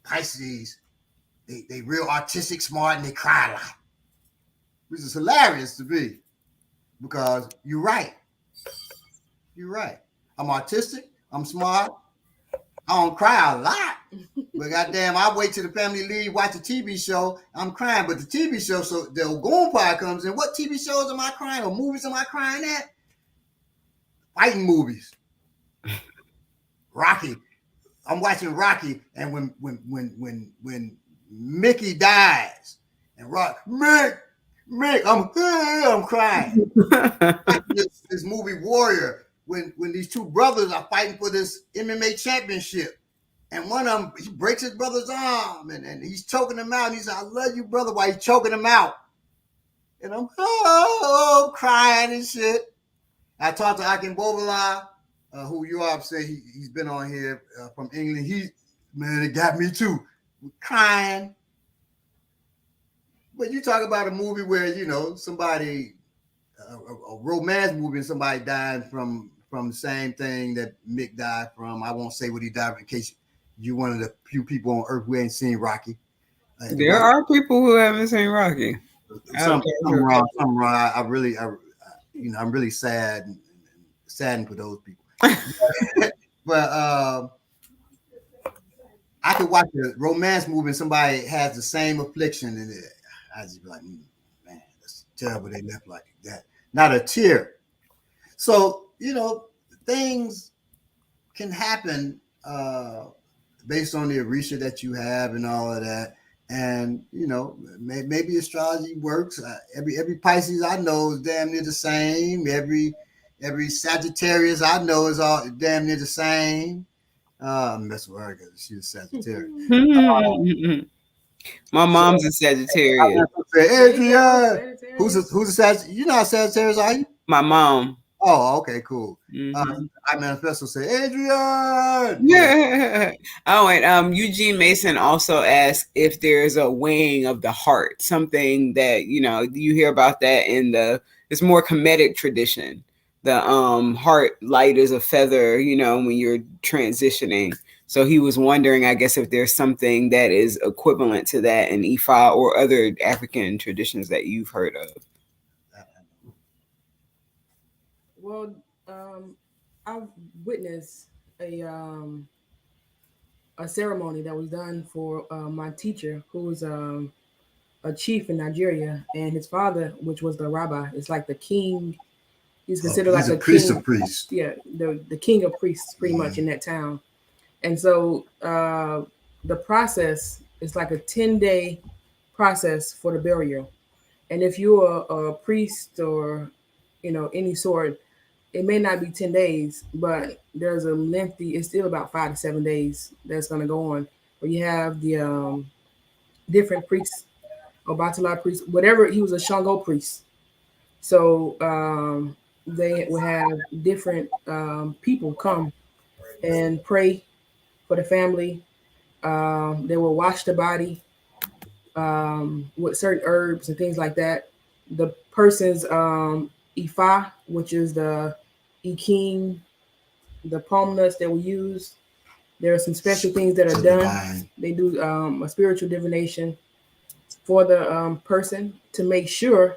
Pisces, they real artistic, smart, and they cry a lot. Which is hilarious to me, because you're right. You're right. I'm artistic, I'm smart, I don't cry a lot. But goddamn, I wait till the family leave, watch a TV show, I'm crying. But the TV show, so the Ogun part comes in. What TV shows am I crying, or movies am I crying at? Fighting movies. Rocky. I'm watching Rocky, and when Mickey dies, and Mick, I'm crying. This movie Warrior, when these two brothers are fighting for this MMA championship, and one of them, he breaks his brother's arm, and he's choking him out. And he said, "I love you, brother," while he's choking him out, and I'm crying and shit. I talked to Akin Bobala, who you all say he's been on here from England. It got me too, crying. But you talk about a movie where somebody, a romance movie, and somebody dying from the same thing that Mick died from. I won't say what he died from in case you're one of the few people on Earth who ain't seen Rocky. There are people who haven't seen Rocky. Something wrong. I'm really saddened for those people. But I could watch a romance movie and somebody has the same affliction, and I just be like, man, that's terrible. They left like that. Not a tear. So things can happen based on the research that you have and all of that. And maybe astrology works. Every Pisces I know is damn near the same. Every Sagittarius I know is all damn near the same. I'm messing with her because she's a Sagittarius. My mom's a Sagittarius. Adrian, who's a Sagittarius? You're not a Sagittarius, are you? My mom. Oh, okay, cool. I manifesto say, Adrian. Yeah. Oh, and Eugene Mason also asked if there's a weighing of the heart, something that you hear about that in it's more Kemetic tradition. The heart light as a feather, when you're transitioning. So he was wondering, I guess, if there's something that is equivalent to that in Ifa or other African traditions that you've heard of. Well, I've witnessed a ceremony that was done for my teacher, who was a chief in Nigeria, and his father, which was the rabbi, is like the king. He's considered like a priest king. of priests. Yeah, the king of priests, pretty much in that town. And so the process is like a 10-day process for the burial. And if you're a priest or any sort, it may not be 10 days, but there's a lengthy, it's still about 5 to 7 days that's going to go on, where you have the different priests, or Batala priests, whatever. He was a Shango priest. So they will have different people come and pray for the family. They will wash the body with certain herbs and things like that. The person's Ifa, which is the Iking, the palm nuts that we use. There are some special things that are done. They do a spiritual divination for the person to make sure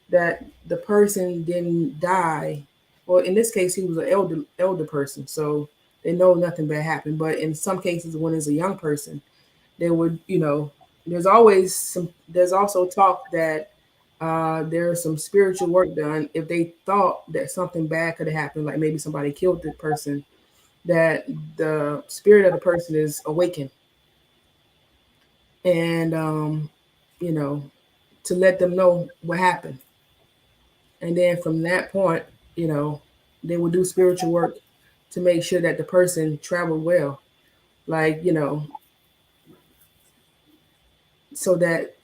that the person didn't die. Well, in this case, he was an elder person, so they know nothing bad happened. But in some cases, when it's a young person, they would, there's also talk that there's some spiritual work done if they thought that something bad could have happened, like maybe somebody killed the person, that the spirit of the person is awakened. And, to let them know what happened. And then from that point, they will do spiritual work to make sure that the person traveled well. Like, so that,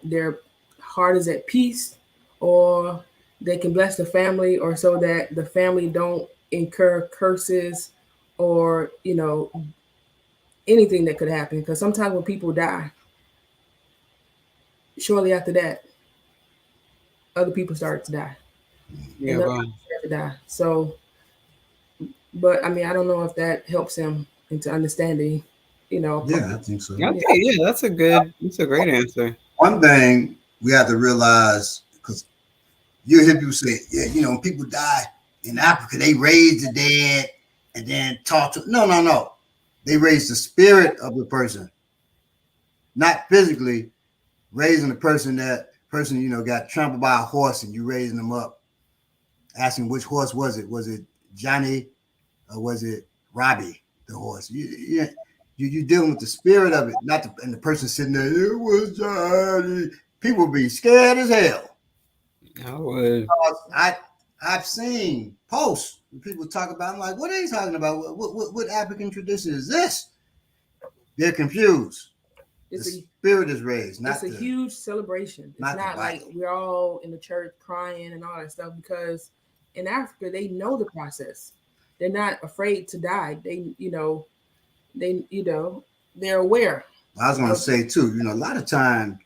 their heart is at peace, or they can bless the family, or so that the family don't incur curses or, anything that could happen. Because sometimes when people die, shortly after that, other people start to die. Yeah, and to die. So, but I mean, I don't know if that helps him into understanding, Yeah, I think so. Okay, yeah, that's a great answer. One thing we have to realize, because you hear people say, yeah, when people die in Africa, they raise the dead and then talk to. No. They raise the spirit of the person, not physically raising the person. That person, got trampled by a horse, and you raising them up, asking which horse was it? Was it Johnny or was it Robbie? the horse. You dealing with the spirit of it, not the, and the person sitting there. It was Johnny. People be scared as hell. I would. I've seen posts where people talk about. I'm like, what are they talking about? What African tradition is this? They're confused. The spirit is raised. It's a huge celebration. It's not like we're all in the church crying and all that stuff, because in Africa they know the process. They're not afraid to die. They're aware. I was going to say too. A lot of times,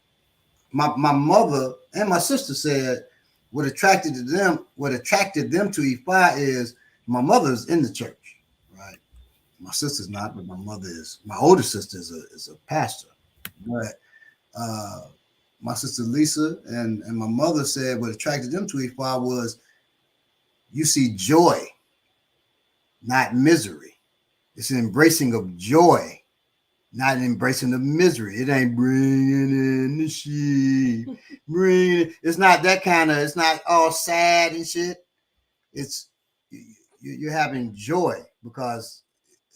my mother and my sister said what attracted them to Ifa is my mother's in the church, right? My sister's not, but my mother is. My older sister is a pastor. But my sister Lisa and my mother said what attracted them to Ifa was you see joy, not misery. It's an embracing of joy, not an embracing of misery. It ain't bringing in the sheep, it's not that kind of, it's not all sad and shit. It's you're having joy because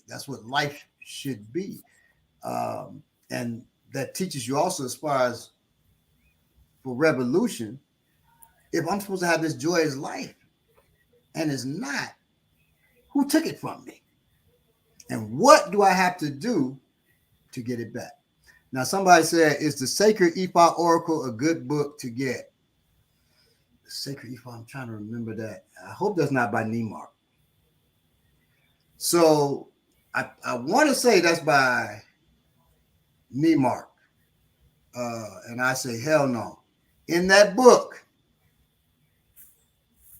that's what life should be. And that teaches you also, as far as for revolution, if I'm supposed to have this joyous life and it's not, who took it from me? And what do I have to do to get it back? Now, somebody said, is the Sacred Ifa Oracle a good book to get? The Sacred Ifa, I'm trying to remember that. I hope that's not by Nemark. So I want to say that's by Nemark. And I say, hell no. In that book,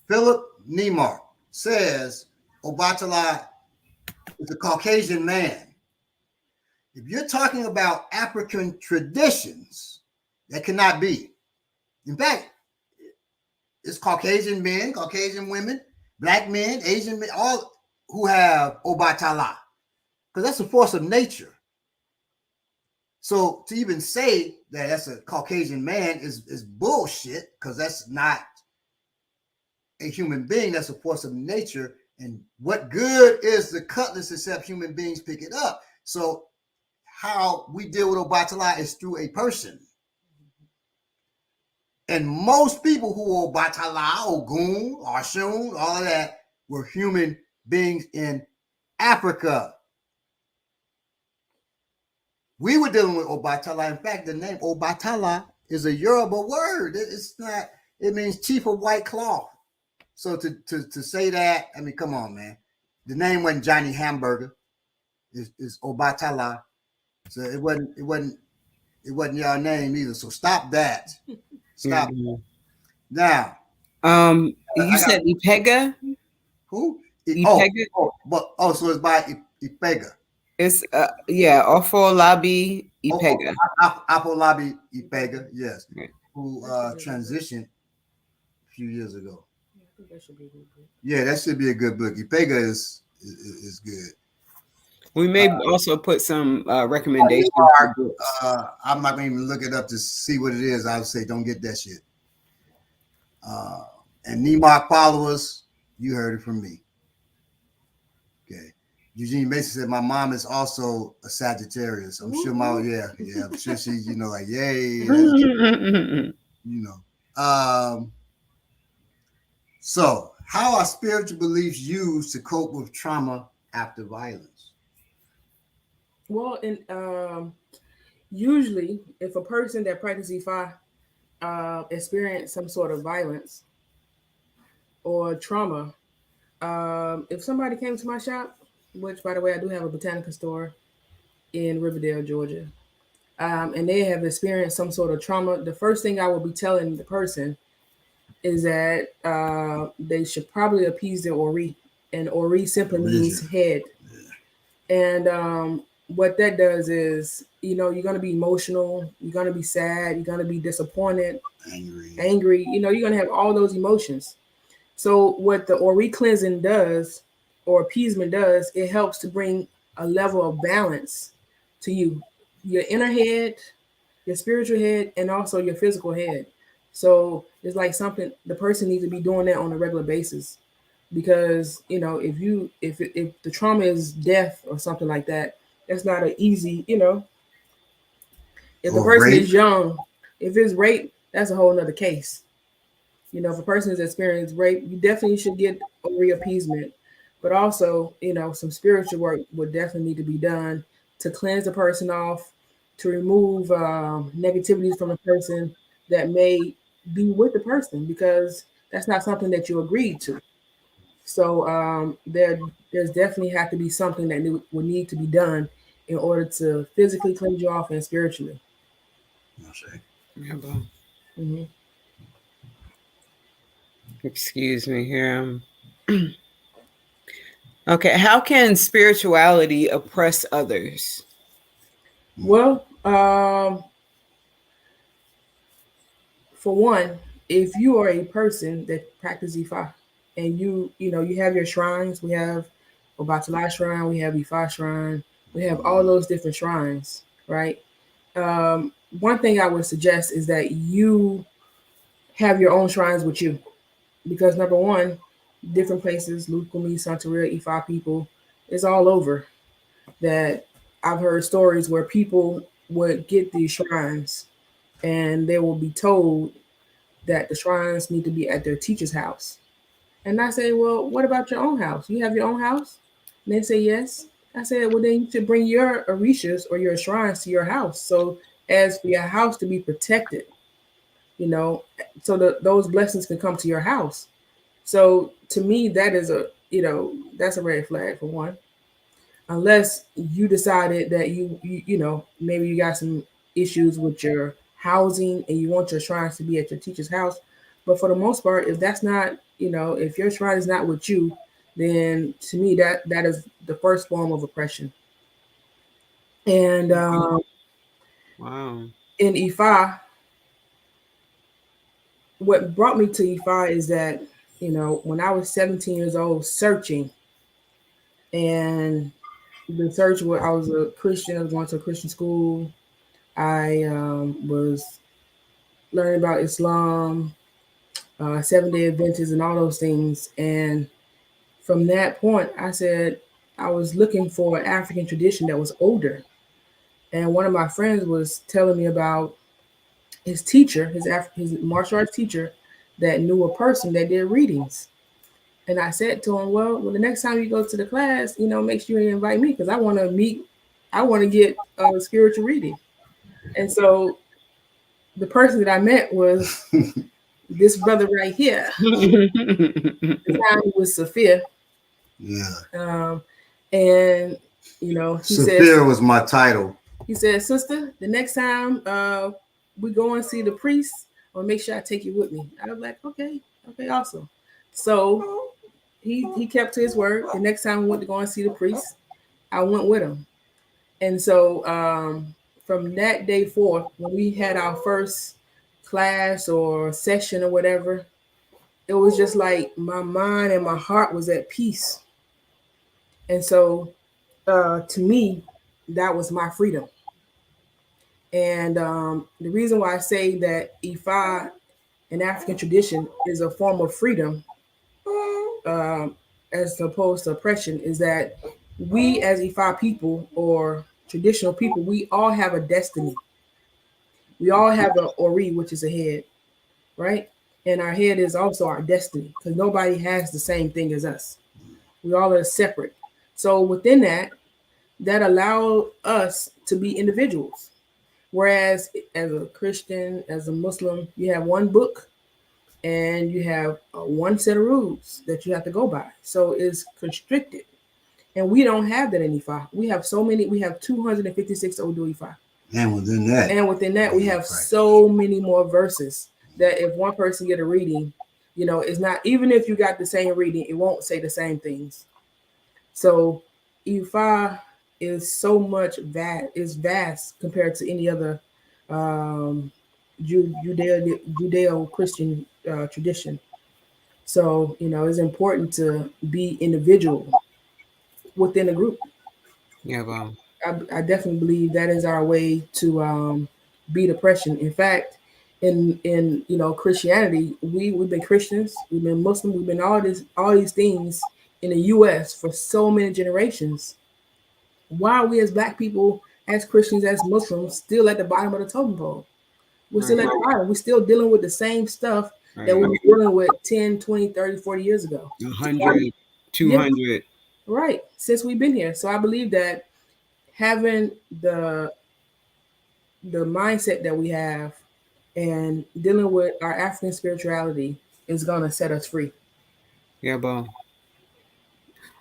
Philip Nemark says Obatala is a Caucasian man. If you're talking about African traditions, that cannot be. In fact, it's Caucasian men, Caucasian women, Black men, Asian men, all who have Obatala, because that's a force of nature. So to even say that that's a Caucasian man is bullshit, because that's not a human being. That's a force of nature. And what good is the cutlass except human beings pick it up? So how we deal with Obatala is through a person. And most people who are Obatala, Ogun, Oshun, all of that were human beings in Africa. We were dealing with Obatala. In fact, the name Obatala is a Yoruba word. It's not, it means chief of white cloth. So to say that, I mean, come on, man. The name wasn't Johnny Hamburger. It's Obatala. So it wasn't your name either. So stop that. Stop. Mm-hmm. Now, you said Ipega? Who? Ipega? So it's by Ipega. It's Ofolabi Ipega. Afolabi Ipega, yes. Right. Who transitioned a few years ago. I think that should be a good book. Yeah, that should be a good book. Ipega is good. We may also put some recommendations. I'm not going to even look it up to see what it is. I would say don't get that shit. And Nemark followers, you heard it from me. Okay. Eugene Mason said my mom is also a Sagittarius. I'm sure I'm sure she, like, yay. So how are spiritual beliefs used to cope with trauma after violence? Well, and usually if a person that practices Ifa experience some sort of violence or trauma, if somebody came to my shop, which, by the way, I do have a botanica store in Riverdale, Georgia, and they have experienced some sort of trauma, the first thing I will be telling the person is that they should probably appease their Ori. And Ori simply means head. And what that does is, you're going to be emotional, you're going to be sad, you're going to be disappointed, angry, you're going to have all those emotions. So what the Ori cleansing does, or appeasement does, it helps to bring a level of balance to you, your inner head, your spiritual head, and also your physical head. So it's like something the person needs to be doing that on a regular basis. because if the trauma is death or something like that, that's not an easy, if the Or person rape. is young, if it's rape, that's a whole nother case. If a person has experienced rape, you definitely should get a reappeasement. But also, some spiritual work would definitely need to be done to cleanse the person off, to remove negativities from the person that may be with the person, because that's not something that you agreed to. So there's definitely have to be something that would need to be done in order to physically cleanse you off and spiritually. I say. Yeah, bro. Hmm. Excuse me here. Okay, how can spirituality oppress others? Well, for one, if you are a person that practices Ifa and you have your shrines, we have Obatala shrine, we have Ifa shrine, we have all those different shrines, right? One thing I would suggest is that you have your own shrines with you, because number one, different places, Lukumi, Santeria, Ifa people, it's all over. That I've heard stories where people would get these shrines and they will be told that the shrines need to be at their teacher's house. And I say, well, what about your own house? You have your own house? And they say, yes. I said, well, then you should bring your orishas or your shrines to your house. So as for your house to be protected, you know, so that those blessings can come to your house. So to me, that is that's a red flag for one. Unless you decided that maybe you got some issues with your housing and you want your shrines to be at your teacher's house. But for the most part, if that's not, if your shrine is not with you, then to me that is the first form of oppression. And Wow. in Ifa, what brought me to Ifa is that, when I was 17 years old searching, and the search where I was a Christian, I was going to a Christian school. I was learning about Islam, 7 Day Adventists, and all those things. And from that point, I said I was looking for an African tradition that was older. And one of my friends was telling me about his teacher, his martial arts teacher, that knew a person that did readings. And I said to him, well, the next time you go to the class, make sure you invite me because I want to meet, I want to get a spiritual reading. And so the person that I met was this brother right here. The time was Sophia. Yeah. Um, and he says, Sophia was my title. sister, the next time we go and see the priest, I'll make sure I take you with me. I was like, okay, awesome. So he kept to his word. The next time we went to go and see the priest, I went with him. And so from that day forth, when we had our first class or session or whatever, it was just like my mind and my heart was at peace. And so to me, that was my freedom. And the reason why I say that Ifa in African tradition is a form of freedom um, as opposed to oppression is that we as Ifa people or traditional people, we all have a destiny. We all have a Ori, which is a head, right? And our head is also our destiny because nobody has the same thing as us. We all are separate. So within that, that allow us to be individuals. Whereas as a Christian, as a Muslim, you have one book and you have one set of rules that you have to go by. So it's constricted. And we don't have that in Ifa. We have so many, we have 256 Odu Ifa. And within that, We have so many more verses that if one person get a reading, it's not, even if you got the same reading, it won't say the same things. So Ifa is so much is vast compared to any other um, Judeo-Christian tradition. So it's important to be individual within a group. Yeah, wow. I definitely believe that is our way to beat oppression. In fact, in Christianity, we've been Christians, we've been Muslim, we've been all these things in the U.S. for so many generations. Why are we as Black people, as Christians, as Muslims, still at the bottom of the totem pole? We're still at the bottom. We're still dealing with the same stuff that we were dealing with 10, 20, 30, 40 years ago. 100, 200. Yeah, right. Since we've been here. So I believe that having the mindset that we have and dealing with our African spirituality is gonna set us free. Yeah, bro.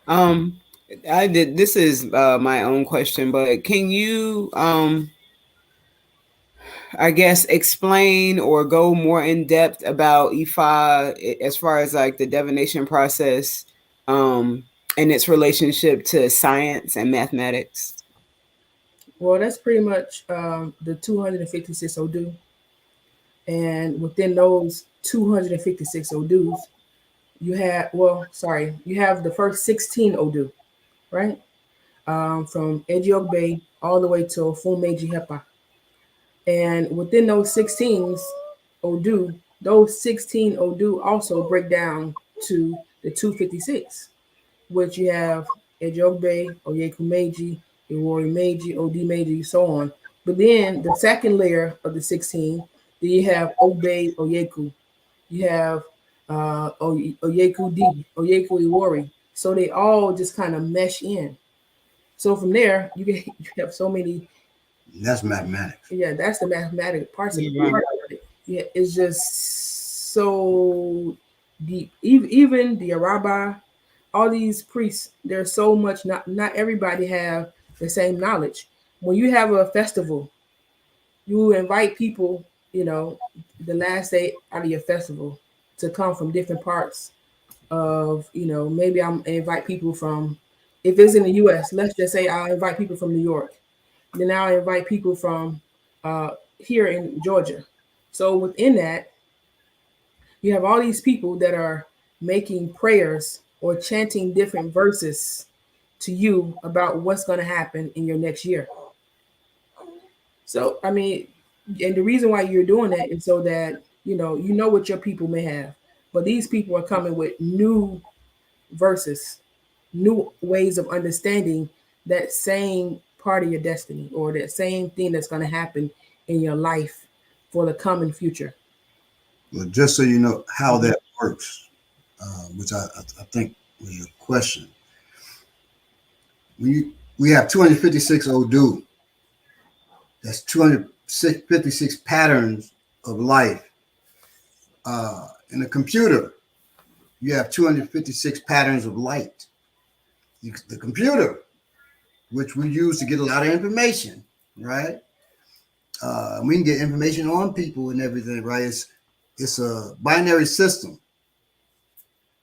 I did. This is my own question, but can you, I guess, explain or go more in depth about Ifa as far as like the divination process, and its relationship to science and mathematics? Well, that's pretty much the 256 Odu. And within those 256 Odus, you have, you have the first 16 Odu, right? From Ejiogbe all the way to Fumeji Hepa. And within those 16s Odu, those 16 Odu also break down to the 256, which you have Ejogbe, Oyekumeji, Iwori Meiji, Odi Meiji, so on. But then the second layer of the 16, then you have Obe Oyeku. You have Oyeku D, Oyeku Iwori. So they all just kind of mesh in. So from there, you have so many. That's mathematics. Yeah, that's the mathematical parts of it. Yeah. Yeah, it's just so deep. Even the Araba, all these priests, there's so much. Not everybody have the same knowledge. When you have a festival, you invite people. The last day out of your festival to come from different parts of. Maybe I'm invite people from. If it's in the U.S., let's just say I'll invite people from New York. Then I'll invite people from here in Georgia. So within that, you have all these people that are making prayers or chanting different verses to you about what's going to happen in your next year. So, I mean, and the reason why you're doing that is so that, you know what your people may have. But these people are coming with new verses, new ways of understanding that same part of your destiny or that same thing that's going to happen in your life for the coming future. Well, just so you know how that works, which I think was your question. We have 256 Odu. That's 256 patterns of life. In a computer, you have 256 patterns of light. The computer, which we use to get a lot of information, right? We can get information on people and everything, right? It's a binary system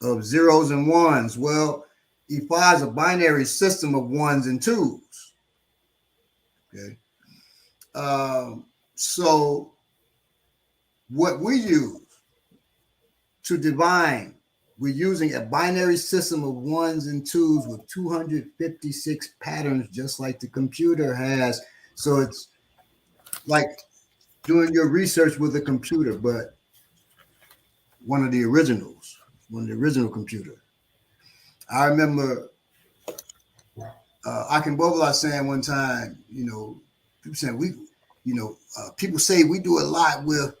of zeros and ones. Well, Ifa is a binary system of ones and twos. Okay. So what we use to divine, we're using a binary system of ones and twos with 256 patterns, just like the computer has. So it's like doing your research with a computer, but one of the original computer. I remember Akin Bogla saying one time, people saying people say we do a lot with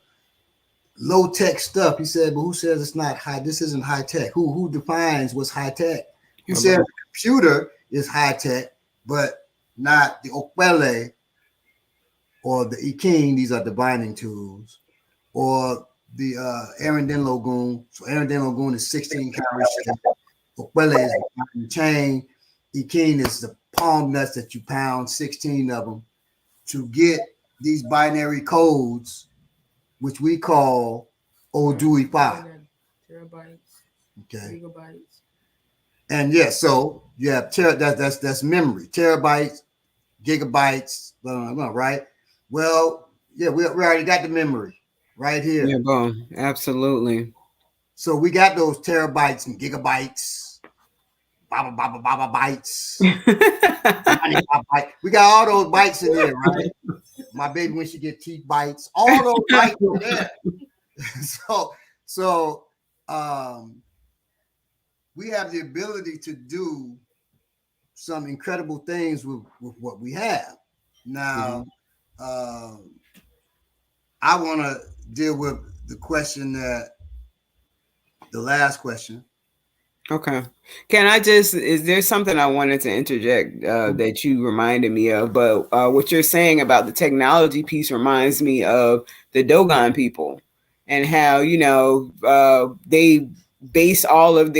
low tech stuff. He said, but who says it's not high? This isn't high tech. Who defines what's high tech? Who says the computer is high tech, but not the Okpele or the Iking? These are divining tools, or the Iyalogun. So Iyalogun is 16 calories. Okpele is the chain. Iking is the palm nuts that you pound, 16 of them, to get these binary codes, which we call Odu Ifa. Terabytes. Okay. Gigabytes. And so you have that's memory, terabytes, gigabytes, blah, blah, blah, right? Well, yeah, we already got the memory right here. Yeah, bro. Absolutely. So we got those terabytes and gigabytes, bytes. We got all those bytes in here, right? my baby when she get teeth bites, all those bites were there. so we have the ability to do some incredible things with what we have. Now, I want to deal with the question the last question. Okay. Can I just, is there something I wanted to interject that you reminded me of? But what you're saying about the technology piece reminds me of the Dogon people and how, they base all of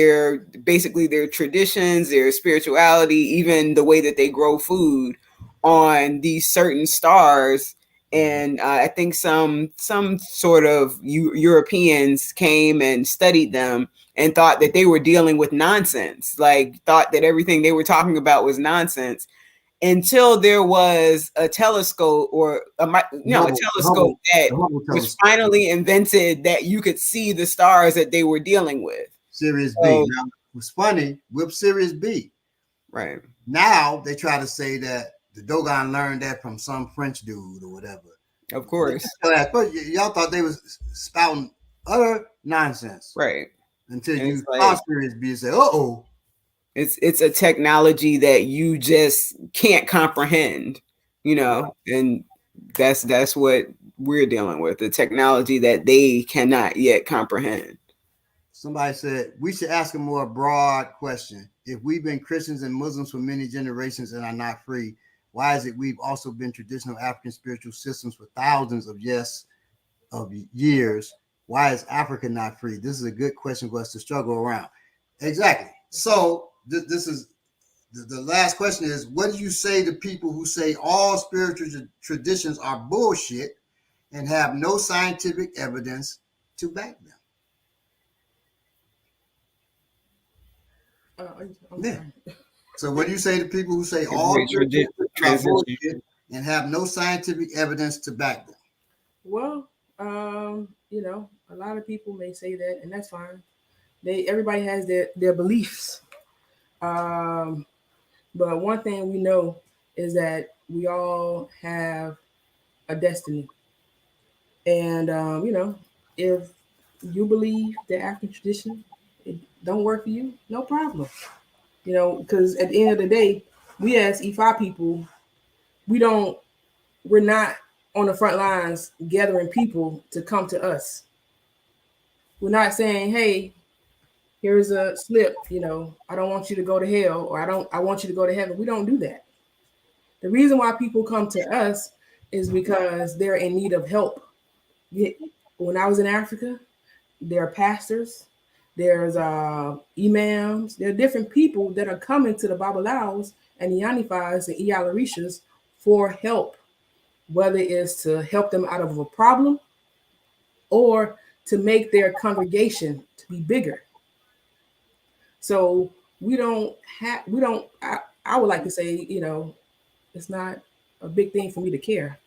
basically their traditions, their spirituality, even the way that they grow food on these certain stars. And I think some sort of Europeans came and studied them and thought that they were dealing with nonsense, like thought that everything they were talking about was nonsense until there was a telescope or a telescope that was finally invented that you could see the stars that they were dealing with. Sirius B. Now, what's funny with Sirius B, right? Now they try to say that the Dogon learned that from some French dude or whatever. Of course. But y'all thought they was spouting utter nonsense. Right. Until you saw Sirius B and say, uh-oh. It's a technology that you just can't comprehend, and that's what we're dealing with, the technology that they cannot yet comprehend. Somebody said we should ask a more broad question. If we've been Christians and Muslims for many generations and are not free, why is it we've also been traditional African spiritual systems for thousands of years? Why is Africa not free? This is a good question for us to struggle around. Exactly. So this is the last question is, what do you say to people who say all spiritual traditions are bullshit and have no scientific evidence to back them? So what do you say to people who say all traditions are bullshit and have no scientific evidence to back them? Well, a lot of people may say that, and that's fine. Everybody has their beliefs. But one thing we know is that we all have a destiny. And, if you believe the African tradition, it don't work for you, no problem. Because at the end of the day, we as Ifa people, we're not on the front lines gathering people to come to us. We're not saying, hey, here's a slip, I don't want you to go to hell, or I want you to go to heaven. We don't do that. The reason why people come to us is because they're in need of help. When I was in Africa, there are pastors, there's imams, there are different people that are coming to the Babalaos and Iyanifas and Iyalorishas for help, whether it's to help them out of a problem or to make their congregation to be bigger. So I would like to say, it's not a big thing for me to care.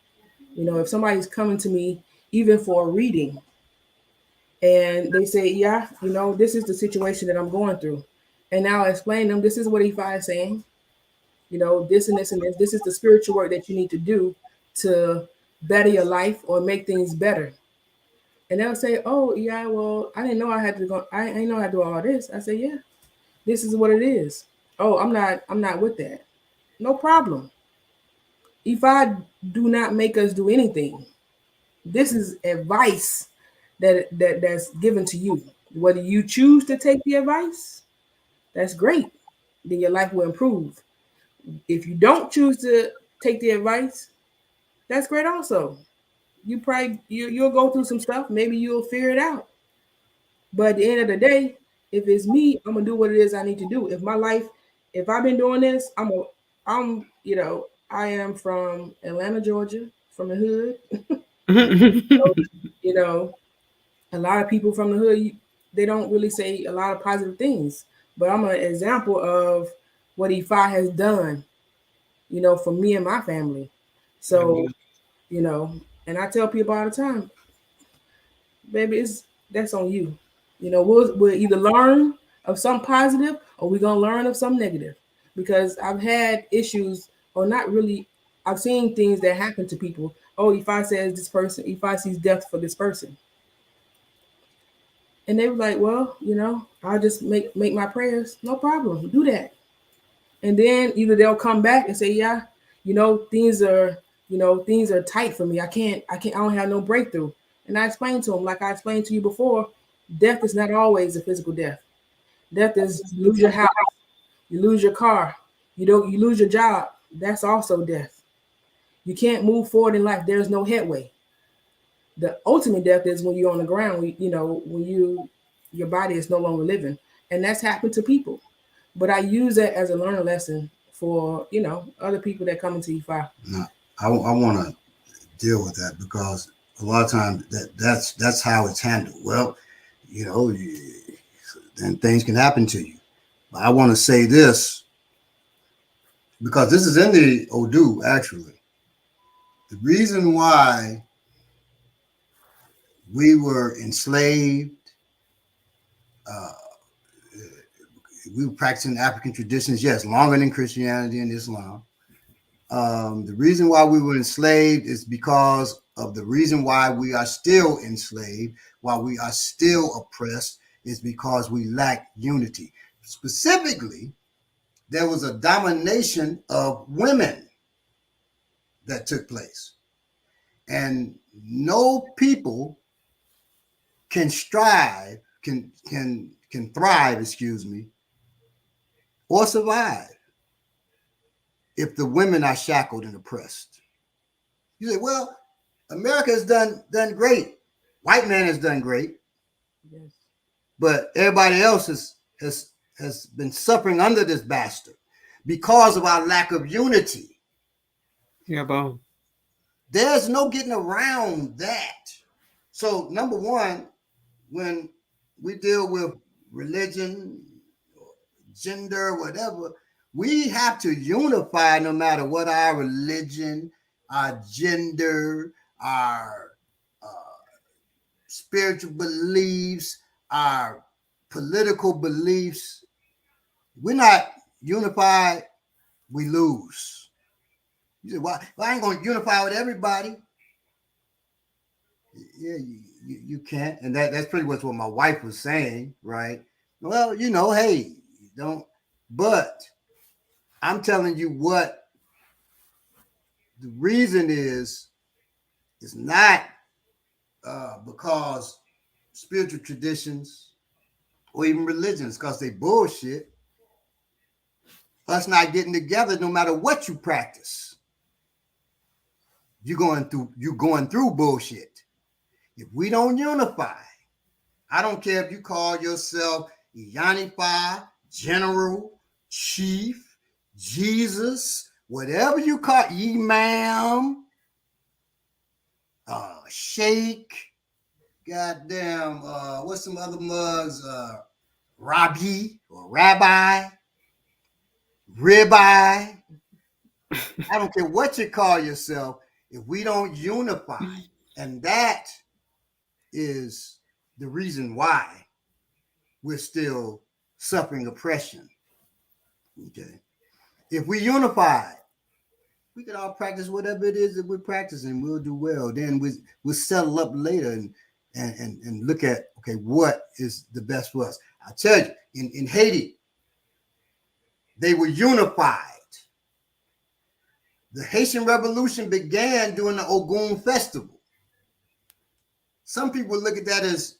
If somebody's coming to me, even for a reading, and they say, yeah, this is the situation that I'm going through. And now I explain them, this is what Ifa is saying, this and this and this. This is the spiritual work that you need to do to better your life or make things better. And they'll say, oh, yeah, well, I didn't know I had to go. I didn't know I had to do all this. I say, yeah, this is what it is. Oh, I'm not with that. No problem. Ifa do not make us do anything. This is advice that's given to you. Whether you choose to take the advice, that's great. Then your life will improve. If you don't choose to take the advice, that's great also. You'll go through some stuff. Maybe you'll figure it out. But at the end of the day, if it's me, I'm gonna do what it is I need to do. If I've been doing this, I am from Atlanta, Georgia, from the hood. So, a lot of people from the hood, they don't really say a lot of positive things. But I'm an example of what Ifa has done, for me and my family. So, and I tell people all the time, baby, that's on you. We'll either learn of some positive or we're gonna learn of some negative. Because I've had issues, or not really, I've seen things that happen to people oh, Ifa says this person, Ifa sees death for this person. And they were like, well, I'll just make my prayers. No problem. Do that. And then either they'll come back and say, yeah, things are, things are tight for me. I don't have no breakthrough. And I explained to them, like I explained to you before, death is not always a physical death. Death is you lose your house, you lose your car, you lose your job. That's also death. You can't move forward in life. There's no headway. The ultimate death is when you're on the ground, when your body is no longer living. And that's happened to people. But I use that as a learning lesson for, other people that come into E5. No, I want to deal with that because a lot of times that's how it's handled. Well, then things can happen to you. But I want to say this because this is in the Odu, actually. The reason why we were enslaved, we were practicing African traditions, yes, longer than Christianity and Islam. The reason why we were enslaved is because of the reason why we are still enslaved, why we are still oppressed, is because we lack unity. Specifically, there was a domination of women that took place. And no people can thrive, or survive if the women are shackled and oppressed. You say, well, America has done great. White man has done great. Yes. But everybody else has been suffering under this bastard because of our lack of unity. Yeah, Bo. There's no getting around that. So, number one, when we deal with religion, gender, whatever, we have to unify no matter what our religion, our gender, our spiritual beliefs, our political beliefs. We're not unified, we lose. You say, well, I ain't going to unify with everybody. Yeah, you can't. And that's pretty much what my wife was saying, right? Well, hey, don't. But I'm telling you what the reason is not because spiritual traditions or even religions, because they bullshit. Us not getting together, no matter what you practice, you're going through bullshit. If we don't unify, I don't care if you call yourself Iyanifa, General, Chief, Jesus, whatever you call Imam, Sheikh, goddamn, what's some other mugs? Rabbi or Rabbi, Ribeye. I don't care what you call yourself. If we don't unify, and that is the reason why we're still suffering oppression. Okay. If we unify, we can all practice whatever it is that we're practicing. We'll do well. Then we'll settle up later and look at, okay, what is the best for us? I tell you, in Haiti, they were unified. The Haitian Revolution began during the Ogun Festival. Some people look at that as,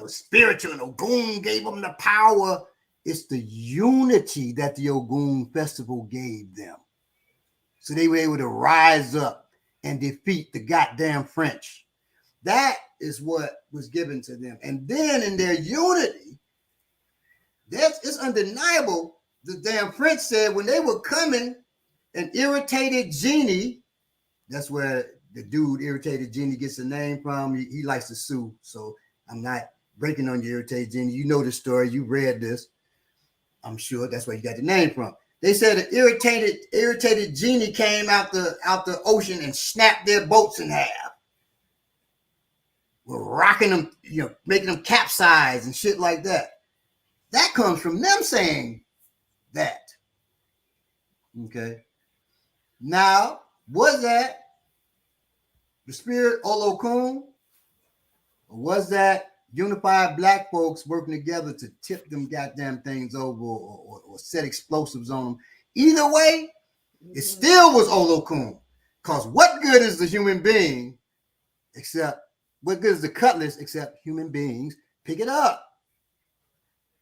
spiritual, and Ogun gave them the power. It's the unity that the Ogun Festival gave them. So they were able to rise up and defeat the goddamn French. That is what was given to them. And then in their unity, it's undeniable. The damn French said when they were coming, an irritated genie, that's where the dude Irritated Genie gets the name from. He likes to sue. So I'm not breaking on you, Irritated Genie. You know the story. You read this. I'm sure that's where you got the name from. They said an irritated genie came out the ocean and snapped their boats in half. We're rocking them, making them capsize and shit like that. That comes from them saying that. Okay. Now, was that the spirit Olokun, or was that unified black folks working together to tip them goddamn things over or set explosives on them? Either way, it still was Olokun. Because what good is the human being except, what good is the cutlass except human beings pick it up?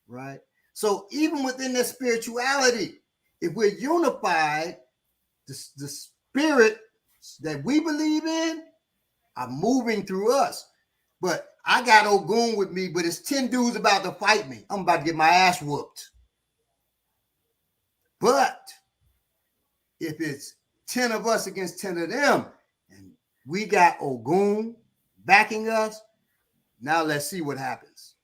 Right? So even within that spirituality, if we're unified, the spirit that we believe in are moving through us. But I got Ogun with me, but it's 10 dudes about to fight me. I'm about to get my ass whooped. But if it's 10 of us against 10 of them, and we got Ogun backing us, now let's see what happens.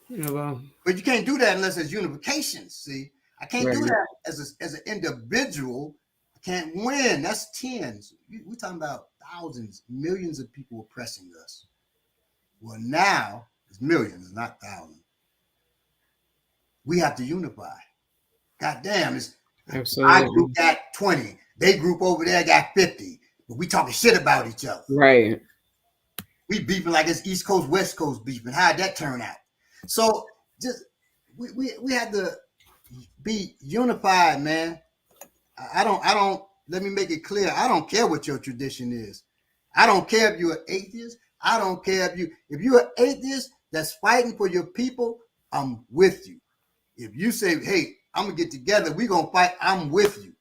Yeah, well, but you can't do that unless there's unification. See, I can't right. do that as an individual. I can't win. That's tens. We're talking about thousands, millions of people oppressing us. Well, now it's millions, not thousands. We have to unify. God damn, it's Absolutely. I group got 20. They group over there got 50. But we talking shit about each other. Right. We beefing like it's East Coast, West Coast beefing. How'd that turn out? So just we had to be unified, man. I don't let me make it clear. I don't care what your tradition is. I don't care if you're an atheist. I don't care if you're an atheist that's fighting for your people, I'm with you. If you say, hey, I'm gonna get together, we're gonna fight, I'm with you.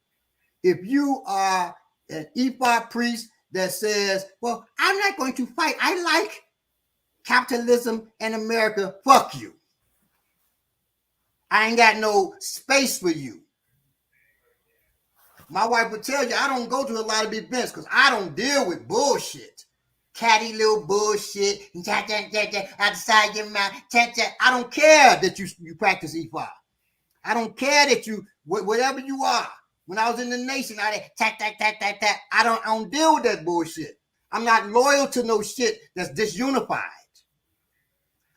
If you are an Ifa priest that says, well, I'm not going to fight, I like capitalism in America, fuck you. I ain't got no space for you. My wife would tell you I don't go to a lot of events because I don't deal with bullshit. Catty little bullshit. Outside your mouth. I don't care that you practice Ifa. I don't care that you, whatever you are. When I was in the nation, I don't deal with that bullshit. I'm not loyal to no shit that's disunified.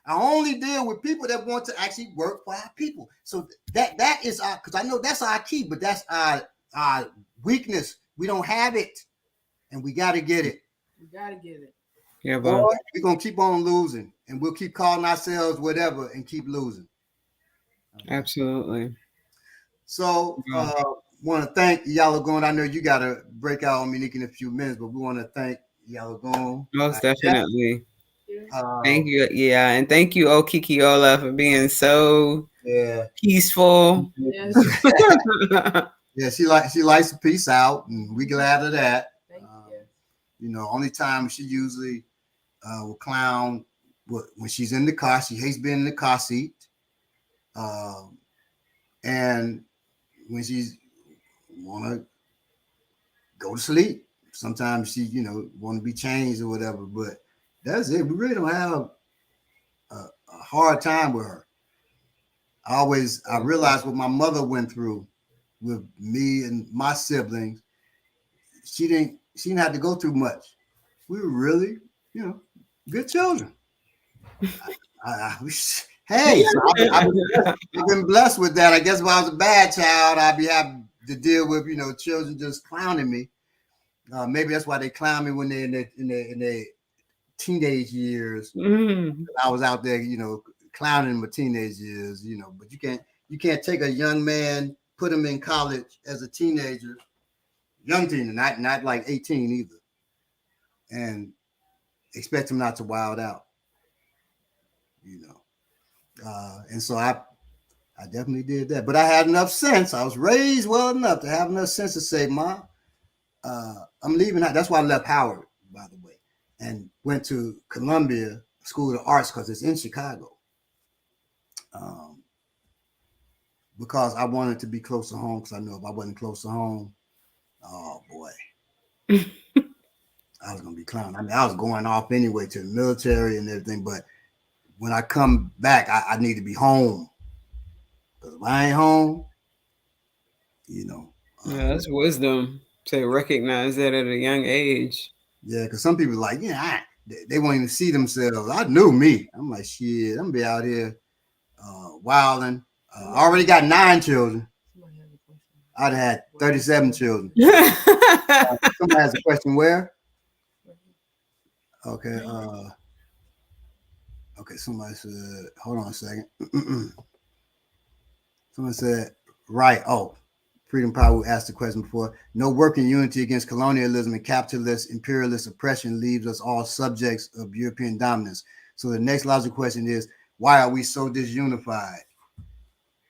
I only deal with people that want to actually work for our people. So that is our, because I know that's our key, but that's our weakness. We don't have it, and we got to get it. We got to get it. Yeah, Boy, we're going to keep on losing, and we'll keep calling ourselves whatever and keep losing. Absolutely. So want to thank Iyalogun. I know you got to break out on me in a few minutes, but we want to thank Iyalogun. Most definitely. Thank you. Yeah, and thank you, Okikiola, for being so peaceful. Yes. Yeah, she likes to peace out, and we glad of that. You know, only time she usually will clown when she's in the car. She hates being in the car seat, and when she's want to go to sleep. Sometimes she, want to be changed or whatever. But that's it. We really don't have a hard time with her. I realized what my mother went through with me and my siblings. She didn't have to go through much. We were really, good children. Hey, I've been blessed with that. I guess if I was a bad child, I'd be having to deal with, children just clowning me. Maybe that's why they clown me when they're in their teenage years. Mm-hmm. I was out there, clowning in my teenage years, but you can't take a young man, put him in college as a teenager, young teenager, not like 18 either, and expect him not to wild out, and so I definitely did that, but I had enough sense. I was raised well enough to have enough sense to say, Ma, I'm leaving. That's why I left Howard, by the way, and went to Columbia School of Arts because it's in Chicago. Because I wanted to be close to home, because I know if I wasn't close to home, oh boy, I was gonna be clowning. I mean, I was going off anyway to the military and everything, but when I come back, I need to be home. Because if I ain't home, that's wisdom to recognize that at a young age. Yeah, because some people are like, they won't even see themselves. I knew me. I'm like, shit, I'm gonna be out here wilding. I already got 9 children. I'd had 37 children. Somebody has a question. Where? Okay. Okay. Somebody said, hold on a second. Someone said, right. Oh, Freedom Power asked the question before. No working unity against colonialism and capitalist imperialist oppression leaves us all subjects of European dominance. So the next logical question is, why are we so disunified?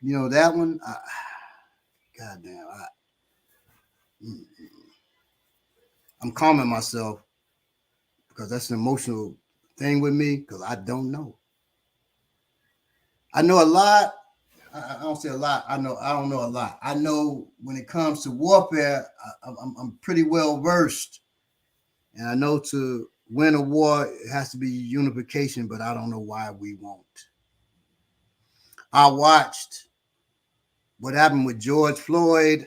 You know that one. Goddamn. I'm calming myself because that's an emotional thing with me because I don't know. I know a lot. I don't say a lot. I don't know a lot. I know when it comes to warfare, I'm pretty well versed, and I know to win a war it has to be unification. But I don't know why we won't. I watched what happened with George Floyd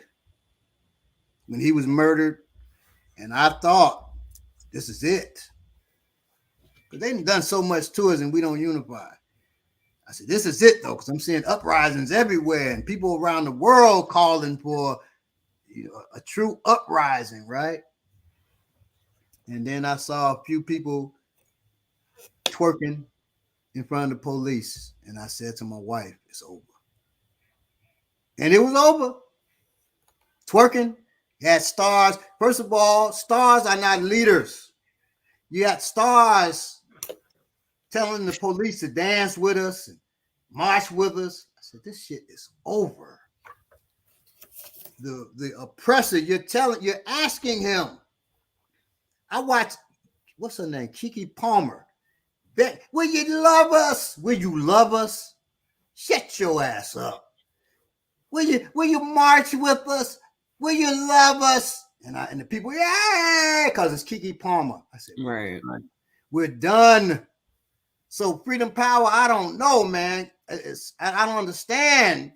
when he was murdered, and I thought this is it because they've done so much to us, and we don't unify. I said, this is it, though, because I'm seeing uprisings everywhere and people around the world calling for a true uprising, right? And then I saw a few people twerking in front of the police. And I said to my wife, it's over. And it was over. Twerking, you had stars. First of all, stars are not leaders. You got stars telling the police to dance with us and march with us. I said, this shit is over. The oppressor, you're asking him. I watched, what's her name? Kiki Palmer. Will you love us? Will you love us? Shut your ass up. Will you march with us? Will you love us? And the people, yeah, because it's Kiki Palmer. I said, right. We're done. So Freedom Power, I don't know, man. I don't understand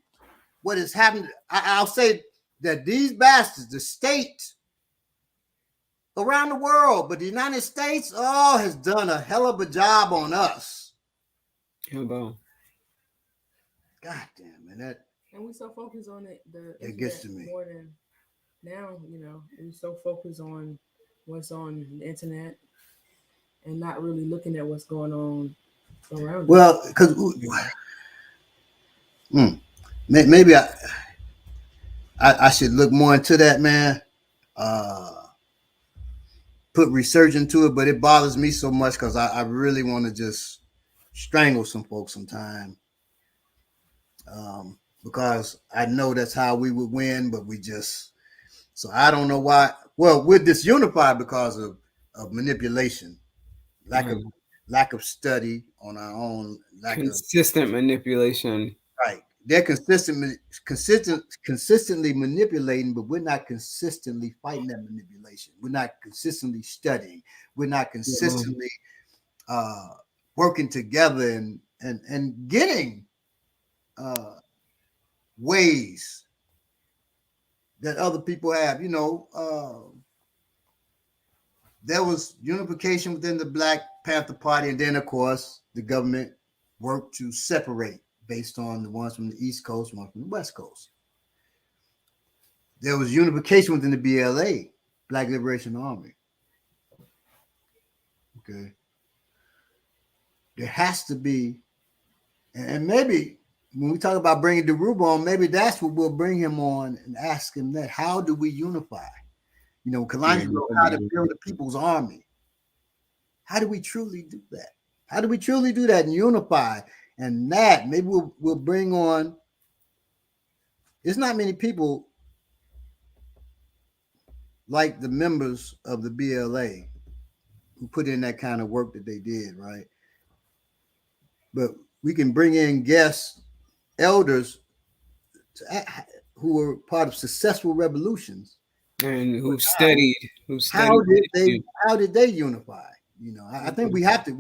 what is happening. I'll say that these bastards, the state around the world, but the United States, has done a hell of a job on us. God damn, man, and we so focused on it gets to me more than now. We so focused on what's on the internet and not really looking at what's going on around. Well, because maybe I should look more into that, man. Put research into it, but it bothers me so much because I really want to just strangle some folks sometime. Because I know that's how we would win, but so I don't know why. Well, we're disunified because of manipulation, lack of study on our own, consistent manipulation. Right, they're consistently manipulating, but we're not consistently fighting that manipulation. We're not consistently studying. We're not consistently working together and getting ways that other people have. There was unification within the Black Panther Party, and then, of course, the government worked to separate based on the ones from the East Coast, one from the West Coast. There was unification within the BLA, Black Liberation Army. Okay. There has to be, and maybe when we talk about bringing Deruba on, maybe that's what we'll bring him on and ask him that. How do we unify? Kalonji wrote How to Build a People's Army. How do we truly do that? How do we truly do that and unify? And that maybe we'll bring on. There's not many people like the members of the BLA who put in that kind of work that they did, right? But we can bring in guest elders who were part of successful revolutions and who studied. How did they unify? I think we have to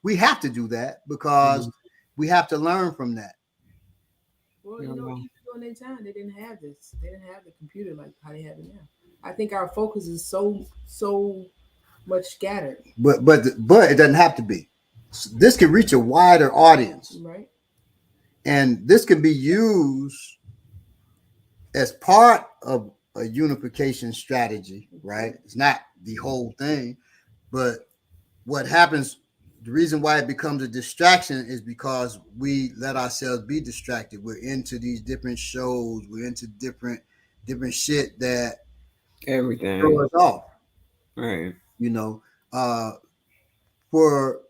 we have to do that because we have to learn from that. Well, even during their time, they didn't have this. They didn't have the computer like how they have it now. I think our focus is so much scattered. But it doesn't have to be. This can reach a wider audience, right? And this can be used as part of a unification strategy, right? It's not the whole thing, but what happens, the reason why it becomes a distraction is because we let ourselves be distracted. We're into these different shows. We're into different shit that Everything. throw us off. Right. You know, for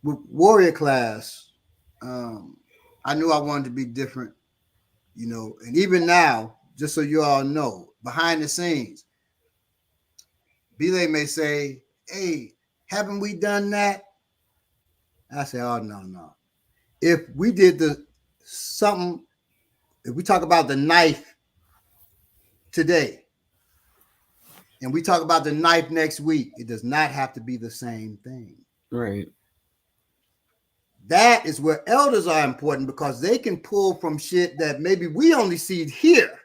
warrior class, I knew I wanted to be different. You know, and even now, just so you all know, behind the scenes, Belay may say, "Hey, haven't we done that?" I say, "Oh no. If we did the something, if we talk about the knife today, and we talk about the knife next week, it does not have to be the same thing." Right. That is where elders are important because they can pull from shit that maybe we only see here,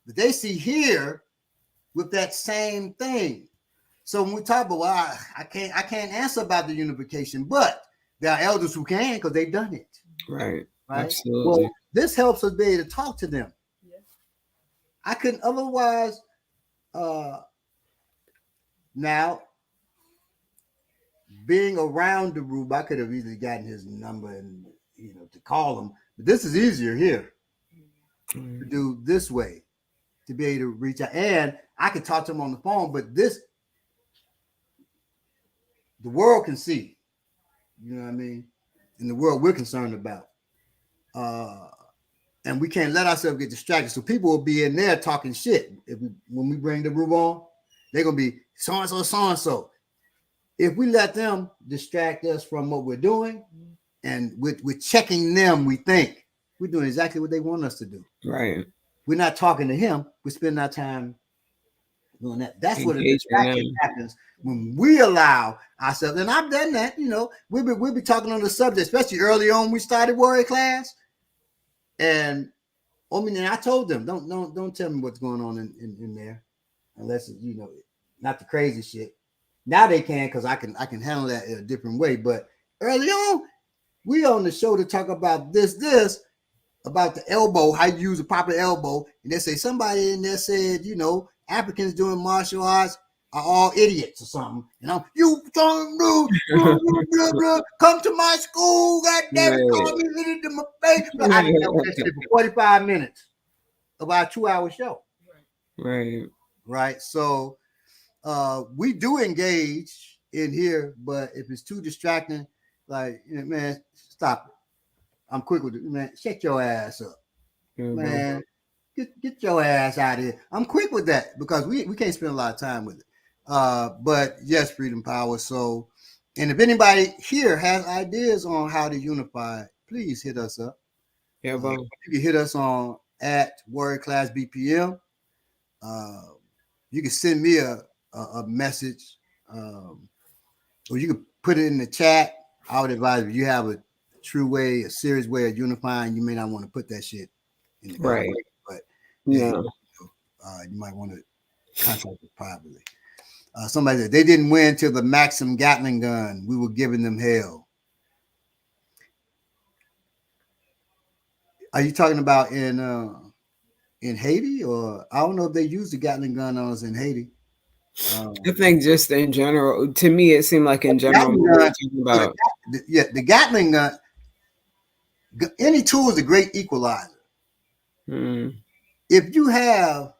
but they see here with that same thing. So when we talk about, well, I can't answer about the unification, but there are elders who can because they've done it. Right. Right. Absolutely. Well, this helps us be able to talk to them. Yeah. I couldn't otherwise. Now, being around the Rube, I could have easily gotten his number and to call him. But this is easier here to do this way, to be able to reach out. And I could talk to him on the phone, but the world can see. You know what I mean? In the world we're concerned about. And we can't let ourselves get distracted. So people will be in there talking shit. When we bring the Rube on, they're going to be so-and-so, so-and-so. If we let them distract us from what we're doing, and we're checking them, we think we're doing exactly what they want us to do. Right. We're not talking to him. We're spending our time doing that. That's where the distraction happens when we allow ourselves. And I've done that. We'll be talking on the subject, especially early on when we started warrior class. And I told them, don't tell me what's going on in there, unless it's, not the crazy shit. Now they can, because I can handle that in a different way. But early on, we on the show to talk about this, about the elbow, how you use a proper elbow. And they say somebody in there said, Africans doing martial arts are all idiots or something. You don't know, blah, blah, come to my school, goddamn it, call me to my face. I didn't know that shit for 45 minutes of our 2-hour show. Right. So we do engage in here, but if it's too distracting, like, man, stop it. I'm quick with it, man. Shut your ass up, man. Get your ass out of here. I'm quick with that because we can't spend a lot of time with it. But yes, freedom, power. So, and if anybody here has ideas on how to unify, please hit us up. Yeah, you can hit us on at Warrior Class BPM. You can send me a message, or you can put it in the chat. I would advise if you have a true way, a serious way of unifying, you may not want to put that shit in the comment, but you might want to contact us privately. Somebody said they didn't win till the Maxim Gatling gun. We were giving them hell. Are you talking about in Haiti, or I don't know if they used the Gatling gun on us in Haiti? I think just in general, to me, it seemed like in general, the Gatling gun. Any tool is a great equalizer. If you have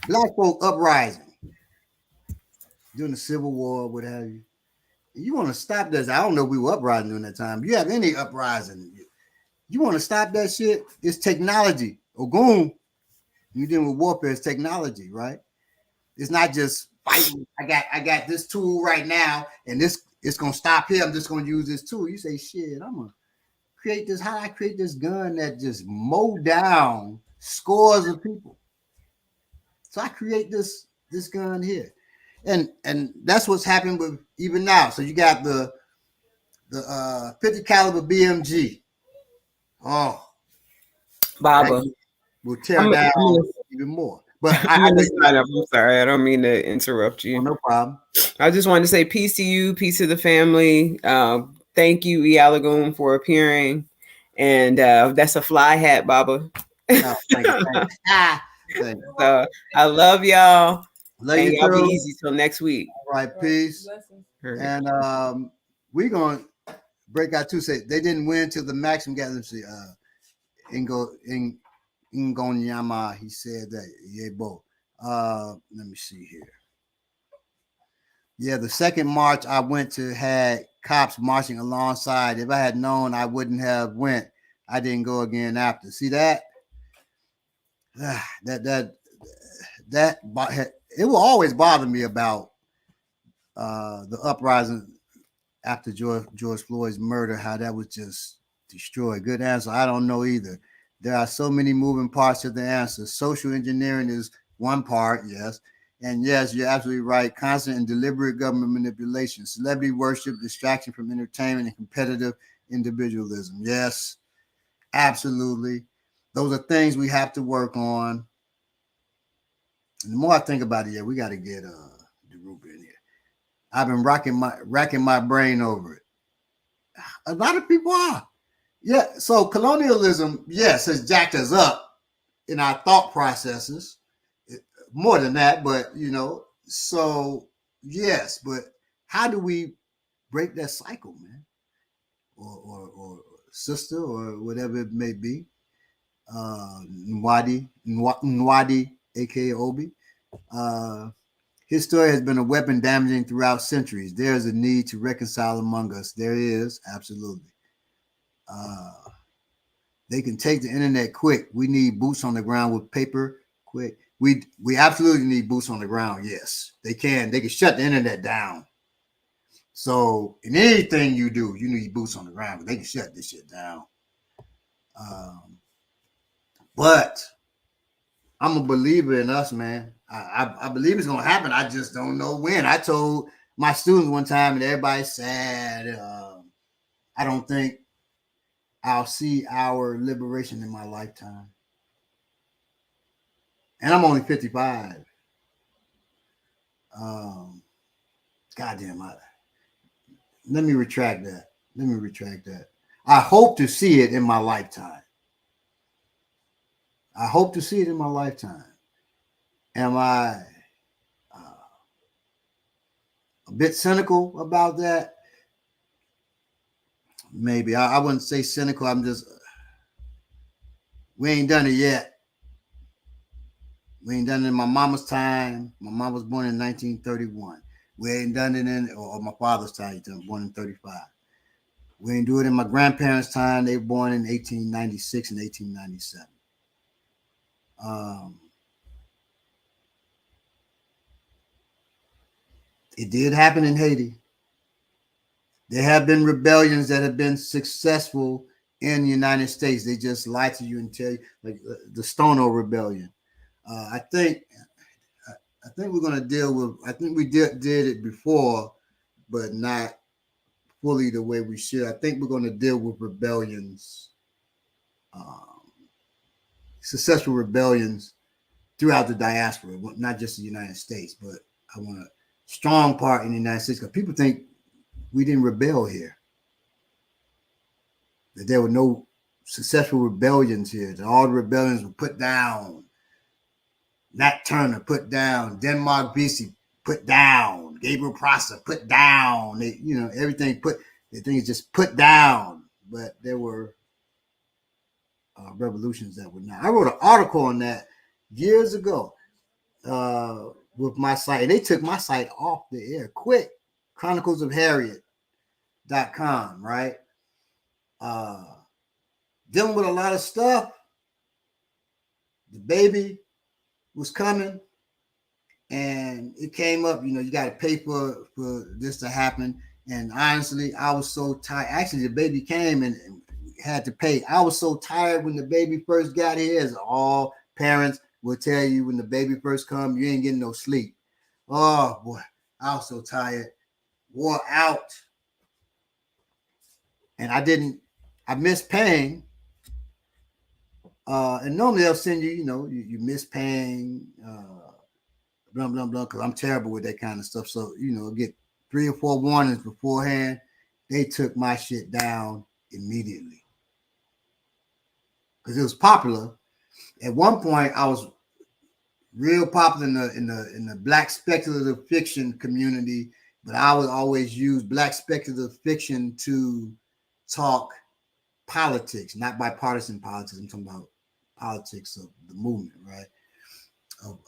black folk uprising during the Civil War, what have you, you want to stop this. I don't know if we were uprising during that time. You have any uprising, you want to stop that shit. It's technology. Ogun, you dealing with warfare, is technology, right? It's not just fighting. I got this tool right now, and it's gonna stop here. I'm just gonna use this tool. You say, shit, I'm gonna create this. How I create this gun that just mow down scores of people. So I create this gun here, and that's what's happening with even now. So you got the 50 caliber BMG. Oh, Baba will tear down even more. But I'm sorry, I don't mean to interrupt you. Oh, no problem. I just wanted to say peace to you, peace to the family. Thank you, Iyalogun, for appearing. And that's a fly hat, Baba. Oh, thank you. So I love y'all. Love And you y'all be too. easy till next week. All right, peace. Blessings. All right. And we're going to break out two. Say they didn't win till the maximum gathering. Ingonyama, he said that. Yebo. Let me see here. Yeah, the second march I went to had cops marching alongside. If I had known, I wouldn't have went. I didn't go again after. See that? That it will always bother me about the uprising after George Floyd's murder, how that was just destroyed. Good answer. I don't know either. There are so many moving parts to the answer. Social engineering is one part, yes. And yes, you're absolutely right. Constant and deliberate government manipulation, celebrity worship, distraction from entertainment, and competitive individualism. Yes, absolutely. Those are things we have to work on. And the more I think about it, yeah, we got to get Derupa in here. I've been racking my brain over it. A lot of people are. Yeah. So colonialism, yes, has jacked us up in our thought processes. More than that, but so yes, but how do we break that cycle, man? Or sister, or whatever it may be. Nwadi, aka Obi. His story has been a weapon damaging throughout centuries. There is a need to reconcile among us. There is, absolutely. They can take the internet quick. We need boots on the ground with paper quick. We absolutely need boots on the ground. Yes, they can. They can shut the internet down. So in anything you do, you need boots on the ground, but they can shut this shit down. But I'm a believer in us, man. I believe it's gonna happen. I just don't know when. I told my students one time, and everybody's sad. I don't think I'll see our liberation in my lifetime. And I'm only 55. Goddamn, let me retract that. I hope to see it in my lifetime. Am I a bit cynical about that? Maybe. I wouldn't say cynical. I'm just, we ain't done it yet. We ain't done it in my mama's time. My mom was born in 1931. We ain't done it or my father's time. He was born in 35. We ain't do it in my grandparents' time. They were born in 1896 and 1897. It did happen in Haiti. There have been rebellions that have been successful in the United States. They just lie to you and tell you, like the Stono Rebellion. I think we're going to deal with. I think we did it before, but not fully the way we should. I think we're going to deal with rebellions, successful rebellions throughout the diaspora, not just the United States, but I want a strong part in the United States, because people think we didn't rebel here, that there were no successful rebellions here, that all the rebellions were put down. Nat Turner put down, Denmark Vesey put down, Gabriel Prosser put down. They, everything is just put down. But there were revolutions that were not. I wrote an article on that years ago with my site, and they took my site off the air quick. Chronicles of Harriet.com, right? Dealing with a lot of stuff. The baby was coming, and it came up, you got to pay for this to happen. And honestly, I was so tired. Actually, the baby came and had to pay. I was so tired when the baby first got here, as all parents will tell you, when the baby first comes, you ain't getting no sleep. Oh boy, I was so tired, wore out. And I missed paying. And normally they'll send you, you miss paying, blah, blah, blah, because I'm terrible with that kind of stuff. So, get 3 or 4 warnings beforehand. They took my shit down immediately because it was popular. At one point, I was real popular in the black speculative fiction community. But I would always use black speculative fiction to talk politics, not bipartisan politics. I'm talking about politics of the movement, right? Of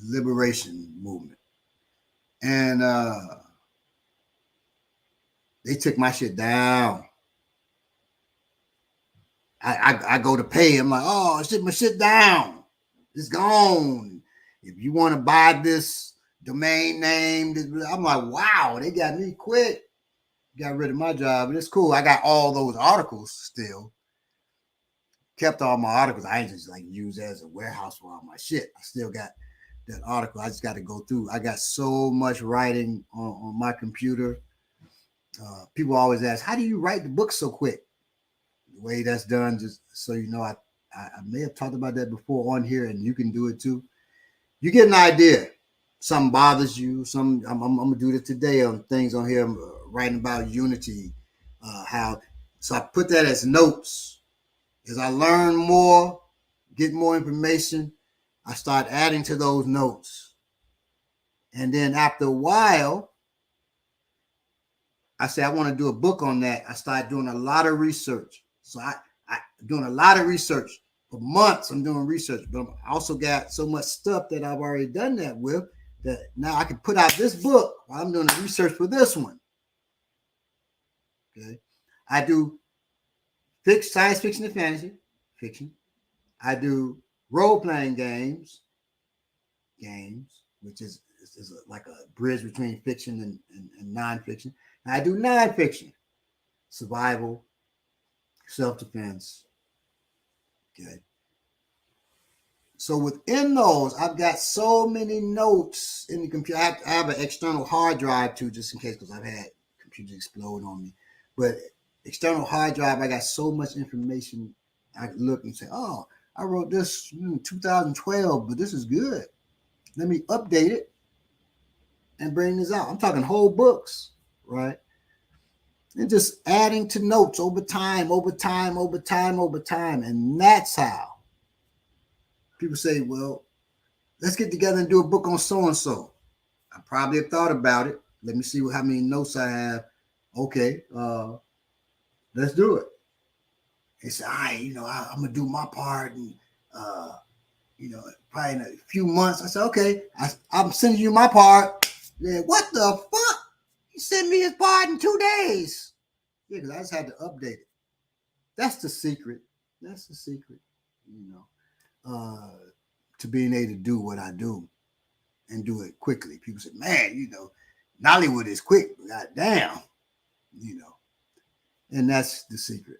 liberation movement. And they took my shit down. I go to pay. I'm like, oh, shit, my shit down. It's gone. If you want to buy this domain name, I'm like, wow, they got me quick. Got rid of my job. But it's cool. I got all those articles still. Kept all my articles. I ain't just like use as a warehouse for all my shit. I still got that article. I just got to go through. I got so much writing on my computer. People always ask, how do you write the book so quick? The way that's done, just so you know, I may have talked about that before on here, and you can do it too. You get an idea. Something bothers you. I'm gonna do this today on things on here. I'm writing about unity. So I put that as notes. As I learn more, get more information, I start adding to those notes. And then after a while, I say I want to do a book on that. I start doing a lot of research. So I doing a lot of research for months. I'm doing research, but I also got so much stuff that I've already done that with that now I can put out this book while I'm doing the research for this one. Okay, I do science fiction and fantasy fiction. I do role-playing games, which is like a bridge between fiction and nonfiction. And I do nonfiction, survival, self-defense. Okay. So within those, I've got so many notes in the computer. I have an external hard drive too, just in case, because I've had computers explode on me. But external hard drive, I got so much information. I look and say, oh, I wrote this in 2012, but this is good. Let me update it and bring this out. I'm talking whole books, right? And just adding to notes over time. And that's how people say, well, let's get together and do a book on so-and-so. I probably have thought about it. Let me see how many notes I have. Okay, let's do it. They say, all right, I'm going to do my part. And, probably in a few months. I said, okay, I'm sending you my part. Yeah, what the fuck? He sent me his part in 2 days. Yeah, because I just had to update it. That's the secret. To being able to do what I do and do it quickly. People say, man, Nollywood is quick. God damn. And that's the secret.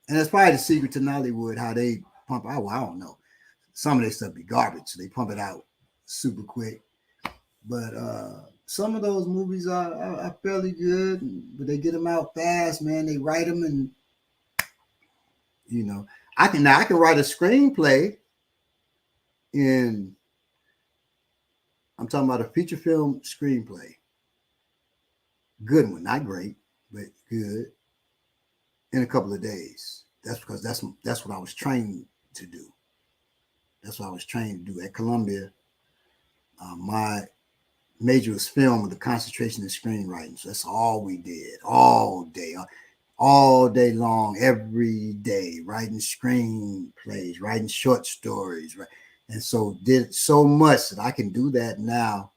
And that's probably the secret to Nollywood, how they pump out. Well, I don't know. Some of their stuff be garbage. So they pump it out super quick. But some of those movies are fairly good, but they get them out fast, man. They write them, and I can write a screenplay I'm talking about a feature film screenplay. Good one, not great, but good, in a couple of days. That's because that's what I was trained to do. That's what I was trained to do at Columbia. My major was film with the concentration in screenwriting. So that's all we did all day long, every day, writing screenplays, writing short stories, right? And so did so much that I can do that now.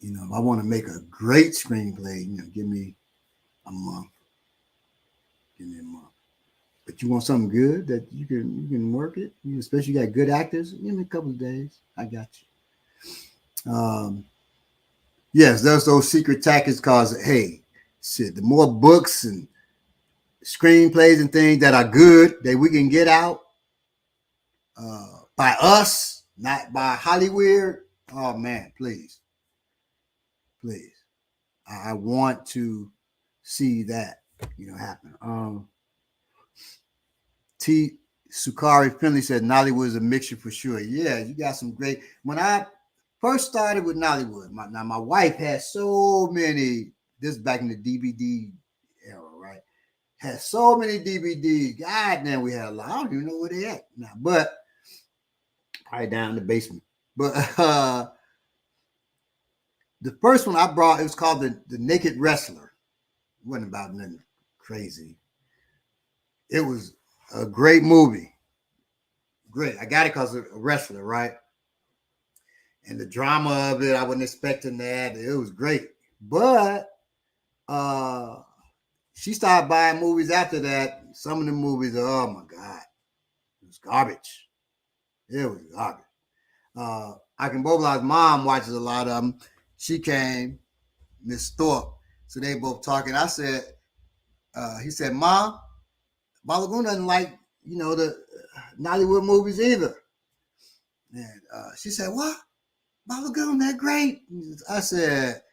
If I want to make a great screenplay, give me a month. But you want something good that you can work it, especially you got good actors, give me a couple of days. I got you. Yes, there's those secret tactics because, hey, shit, the more books and screenplays and things that are good that we can get out by us, not by Hollywood. Oh man, please. I want to see that, happen. T. Sukari Finley said Nollywood is a mixture for sure. Yeah, you got some great. When I first started with Nollywood, my wife had so many. This is back in the DVD era, right? Had so many DVDs. God damn, we had a lot. I don't even know where they at now, but probably down in the basement. But the first one I brought, it was called the Naked Wrestler. It wasn't about nothing crazy. It was a great movie. Great. I got it because of a wrestler, right? And the drama of it, I wasn't expecting that. It was great. But she started buying movies after that. Some of the movies, oh my God, it was garbage. It was garbage. I can Bobla's mom watches a lot of them. She came, Miss Thorpe. So they both talking. I said, he said, Mom, Balogun doesn't like, the Nollywood movies either. And she said, what? Balogun, they're great. I said,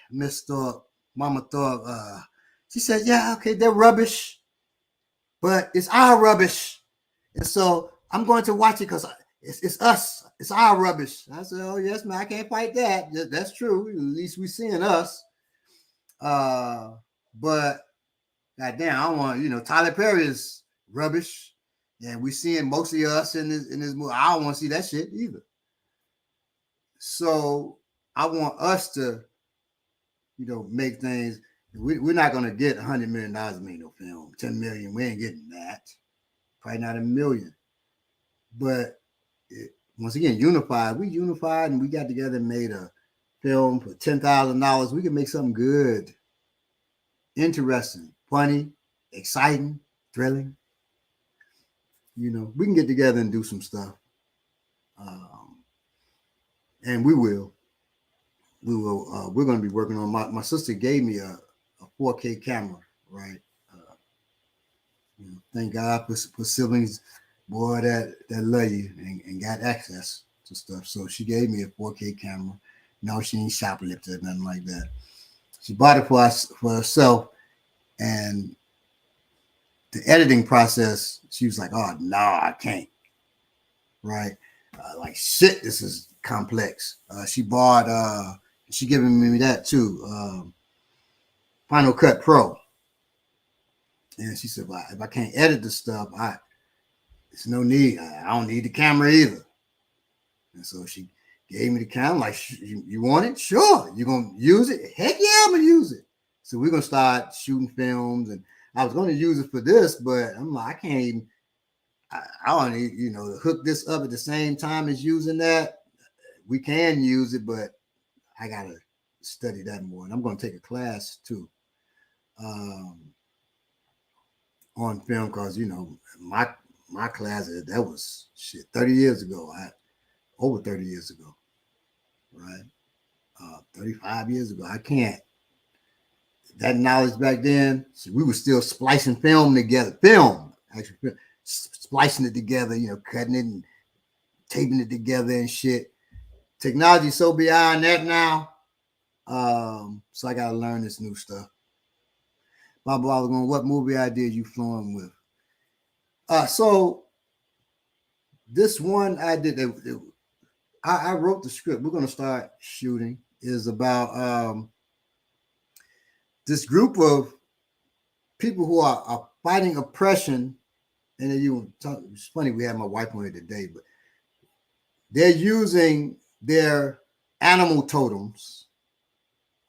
Miss Thorpe, Mama Thorpe, she said, yeah, okay, they're rubbish, but it's our rubbish. And so I'm going to watch it because it's us. It's our rubbish. I said, oh, yes, man, I can't fight that. That's true. At least we're seeing us. But goddamn, I don't want, Tyler Perry is rubbish. And we're seeing mostly us in this movie. I don't want to see that shit either. So I want us to, make things. We're not going to get $100 million to make no film. 10 million, we ain't getting that. Probably not $1 million. But once again, unified. We unified and we got together and made a film for $10,000. We can make something good, interesting, funny, exciting, thrilling. We can get together and do some stuff. And we will. We're going to be working on. My sister gave me a 4K camera, right? Thank God for siblings, boy, that love you and got access to stuff. So she gave me a 4K camera. No, she ain't shoplifted or nothing like that. She bought it for herself, and the editing process, she was like, "Oh no, I can't." Right? Like shit, this is complex. She bought. She giving me that too. Final Cut Pro. And she said, well, if I can't edit the stuff, there's no need. I don't need the camera either. And so she gave me the camera. Like, you want it? Sure. You going to use it? Heck yeah, I'm going to use it. So we're going to start shooting films. And I was going to use it for this, but I'm like, I can't even, I don't need, to hook this up at the same time as using that. We can use it, but I got to study that more. And I'm going to take a class too. On film, because my class, that was shit 30 years ago. Over 30 years ago, right? 35 years ago. I can't. That knowledge back then, so we were still splicing film together. Actually splicing it together, cutting it and taping it together and shit. Technology's so beyond that now. So I gotta learn this new stuff. Balogun, what movie idea you flowing with? So this one I did. I wrote the script. We're gonna start shooting. Is about this group of people who are fighting oppression. And then it's funny, we had my wife on here today, but they're using their animal totems.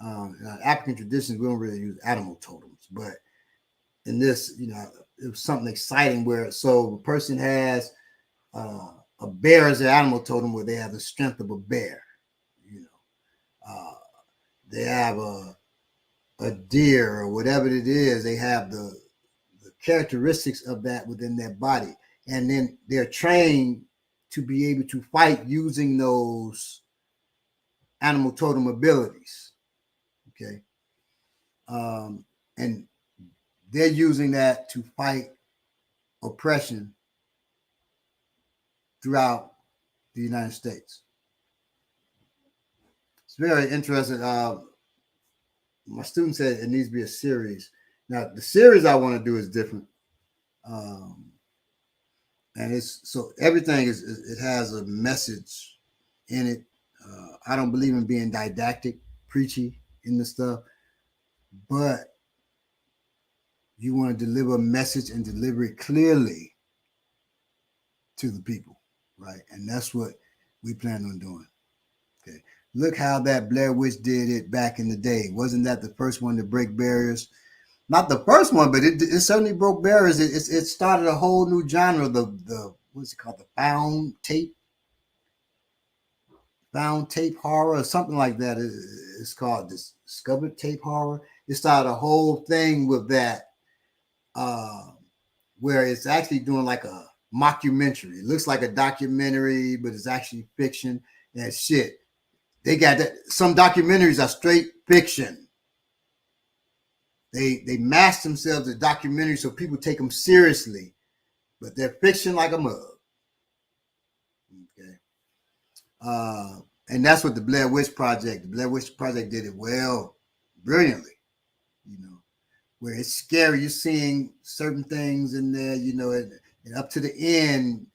In African traditions, we don't really use animal totems, but in this, it was something exciting where the person has a bear as their animal totem, where they have the strength of a bear. They have a deer or whatever it is. They have the characteristics of that within their body, and then they're trained to be able to fight using those animal totem abilities. Okay. And they're using that to fight oppression throughout the United States. It's very interesting. My student said it needs to be a series. Now, the series I want to do is different. And it's so everything it has a message in it. I don't believe in being didactic, preachy in the stuff, but You want to deliver a message and deliver it clearly to the people, right? And that's what we plan on doing. Okay. Look how that Blair Witch did it back in the day. Wasn't that the first one to break barriers? Not the first one, but it certainly broke barriers. It started a whole new genre. The what's it called? The found tape horror, or something like that. It's called discovered tape horror. It started a whole thing with that, where it's actually doing like a mockumentary. It looks like a documentary, but it's actually fiction and shit. They got that. Some documentaries are straight fiction. They mask themselves as documentaries so people take them seriously, but they're fiction like a mug. Okay. And that's what the Blair Witch Project did it well, brilliantly, where it's scary. You're seeing certain things in there, and up to the end,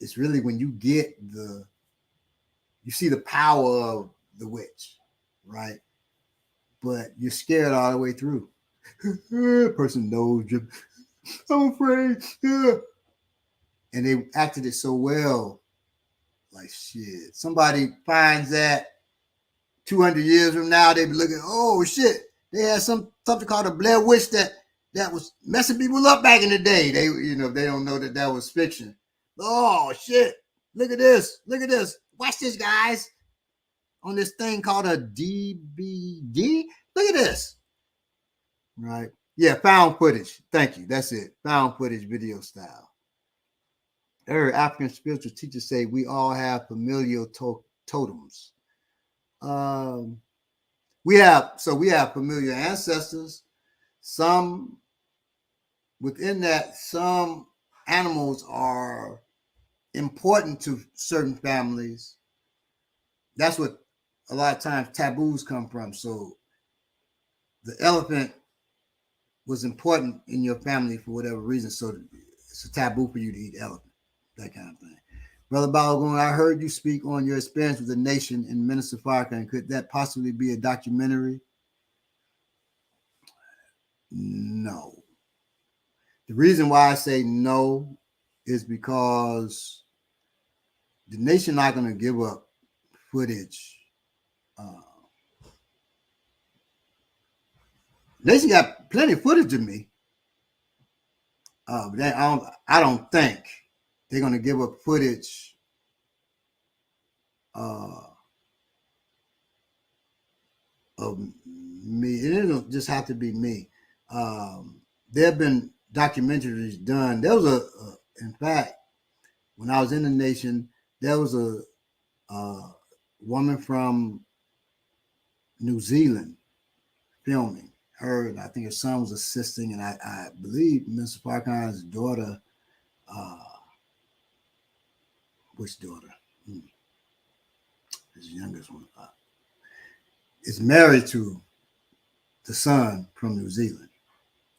it's really when you see the power of the witch, right? But you're scared all the way through. Person knows you. I'm afraid. And they acted it so well. Like shit. Somebody finds that 200 years from now, they be looking, oh shit, they had something called a Blair Witch that was messing people up back in the day. They, they don't know that was fiction. Oh shit, look at this. Watch this, guys. On this thing called a DVD. Look at this. Right? Yeah, found footage. Thank you. That's it. Found footage video style. I heard African spiritual teachers say we all have familial totems. We have familiar ancestors. Some within that, some animals are important to certain families. That's what a lot of times taboos come from. So the elephant was important in your family for whatever reason. So it's a taboo for you to eat elephant, that kind of thing. Brother Balogun, I heard you speak on your experience with the nation in Minister Farrakhan. Could that possibly be a documentary? No. The reason why I say no is because the nation not going to give up footage. Nation got plenty of footage of me. But I don't think they're going to give up footage of me. It doesn't just have to be me. There have been documentaries done. There was in fact, when I was in the nation, there was a woman from New Zealand filming. Her, and I think her son was assisting, and I believe Mr. Farrakhan's daughter, which daughter? His youngest one, is married to the son from New Zealand.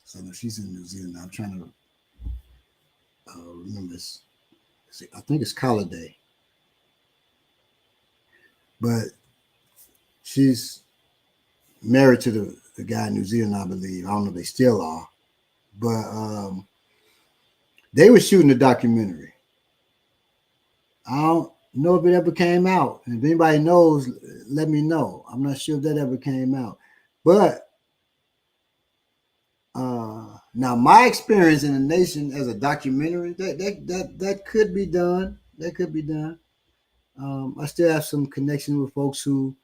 So she's in New Zealand. I'm trying to remember. I think it's Holiday, but she's married to the guy in New Zealand, I believe. I don't know if they still are, but they were shooting a documentary. I don't know if it ever came out. And if anybody knows, let me know. I'm not sure if that ever came out. But now my experience in the nation as a documentary, that could be done. That could be done. I still have some connection with folks who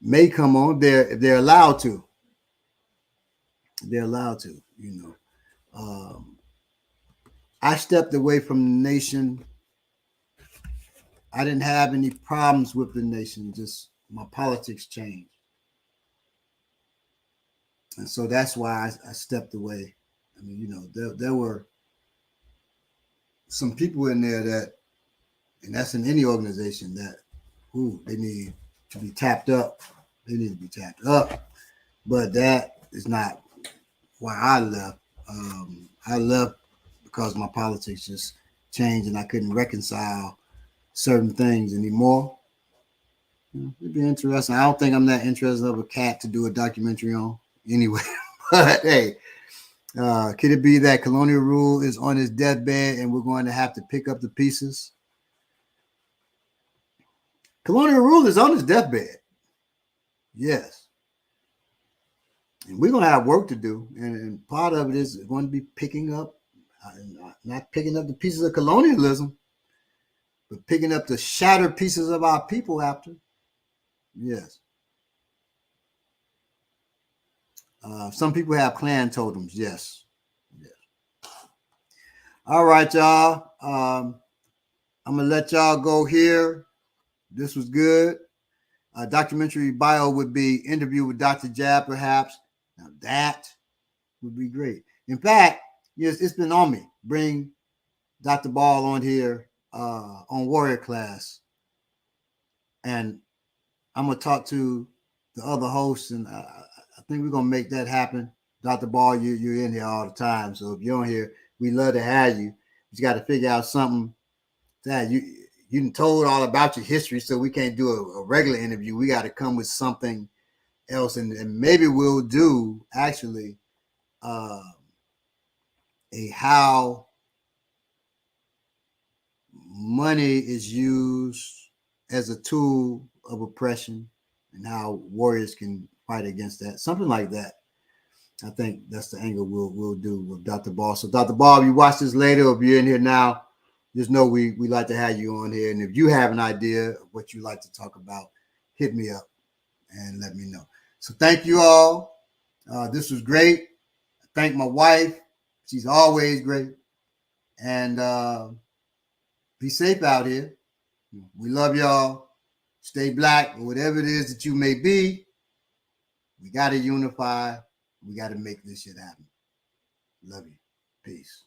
may come on if they're allowed to. They're allowed to, I stepped away from the nation. I didn't have any problems with the nation, just my politics changed. And so that's why I stepped away. I mean, there were some people in there that, and that's in any organization, that they need to be tapped up. They need to be tapped up. But that is not why I left. I left because my politics just changed and I couldn't reconcile certain things anymore. It'd be interesting. I don't think I'm that interested of a cat to do a documentary on anyway. But hey, could it be that colonial rule is on his deathbed and we're going to have to pick up the pieces? Colonial rule is on his deathbed. Yes. And we're going to have work to do. And part of it is going to be picking up, not picking up the pieces of colonialism, but picking up the shattered pieces of our people after. Yes. Some people have clan totems. Yes. Yes. All right, y'all. I'm going to let y'all go here. This was good. Documentary bio would be interview with Dr. Jab, perhaps. Now that would be great. In fact, yes, it's been on me. Bring Dr. Ball on here on Warrior Class. And I'm going to talk to the other hosts, and I think we're going to make that happen. Dr. Ball, you're in here all the time. So if you're on here, we love to have you. You got to figure out something that you told all about your history, so we can't do a regular interview. We got to come with something else, and maybe we'll do actually a how money is used as a tool of oppression and how warriors can fight against that. Something like that. I think that's the angle we'll do with Dr. Ball. So Dr. Ball, if you watch this later or if you're in here now, just know we like to have you on here. And if you have an idea of what you like to talk about, hit me up and let me know. So thank you all. This was great. I thank my wife. She's always great. And be safe out here. We love y'all. Stay black or whatever it is that you may be. We got to unify. We got to make this shit happen. Love you. Peace.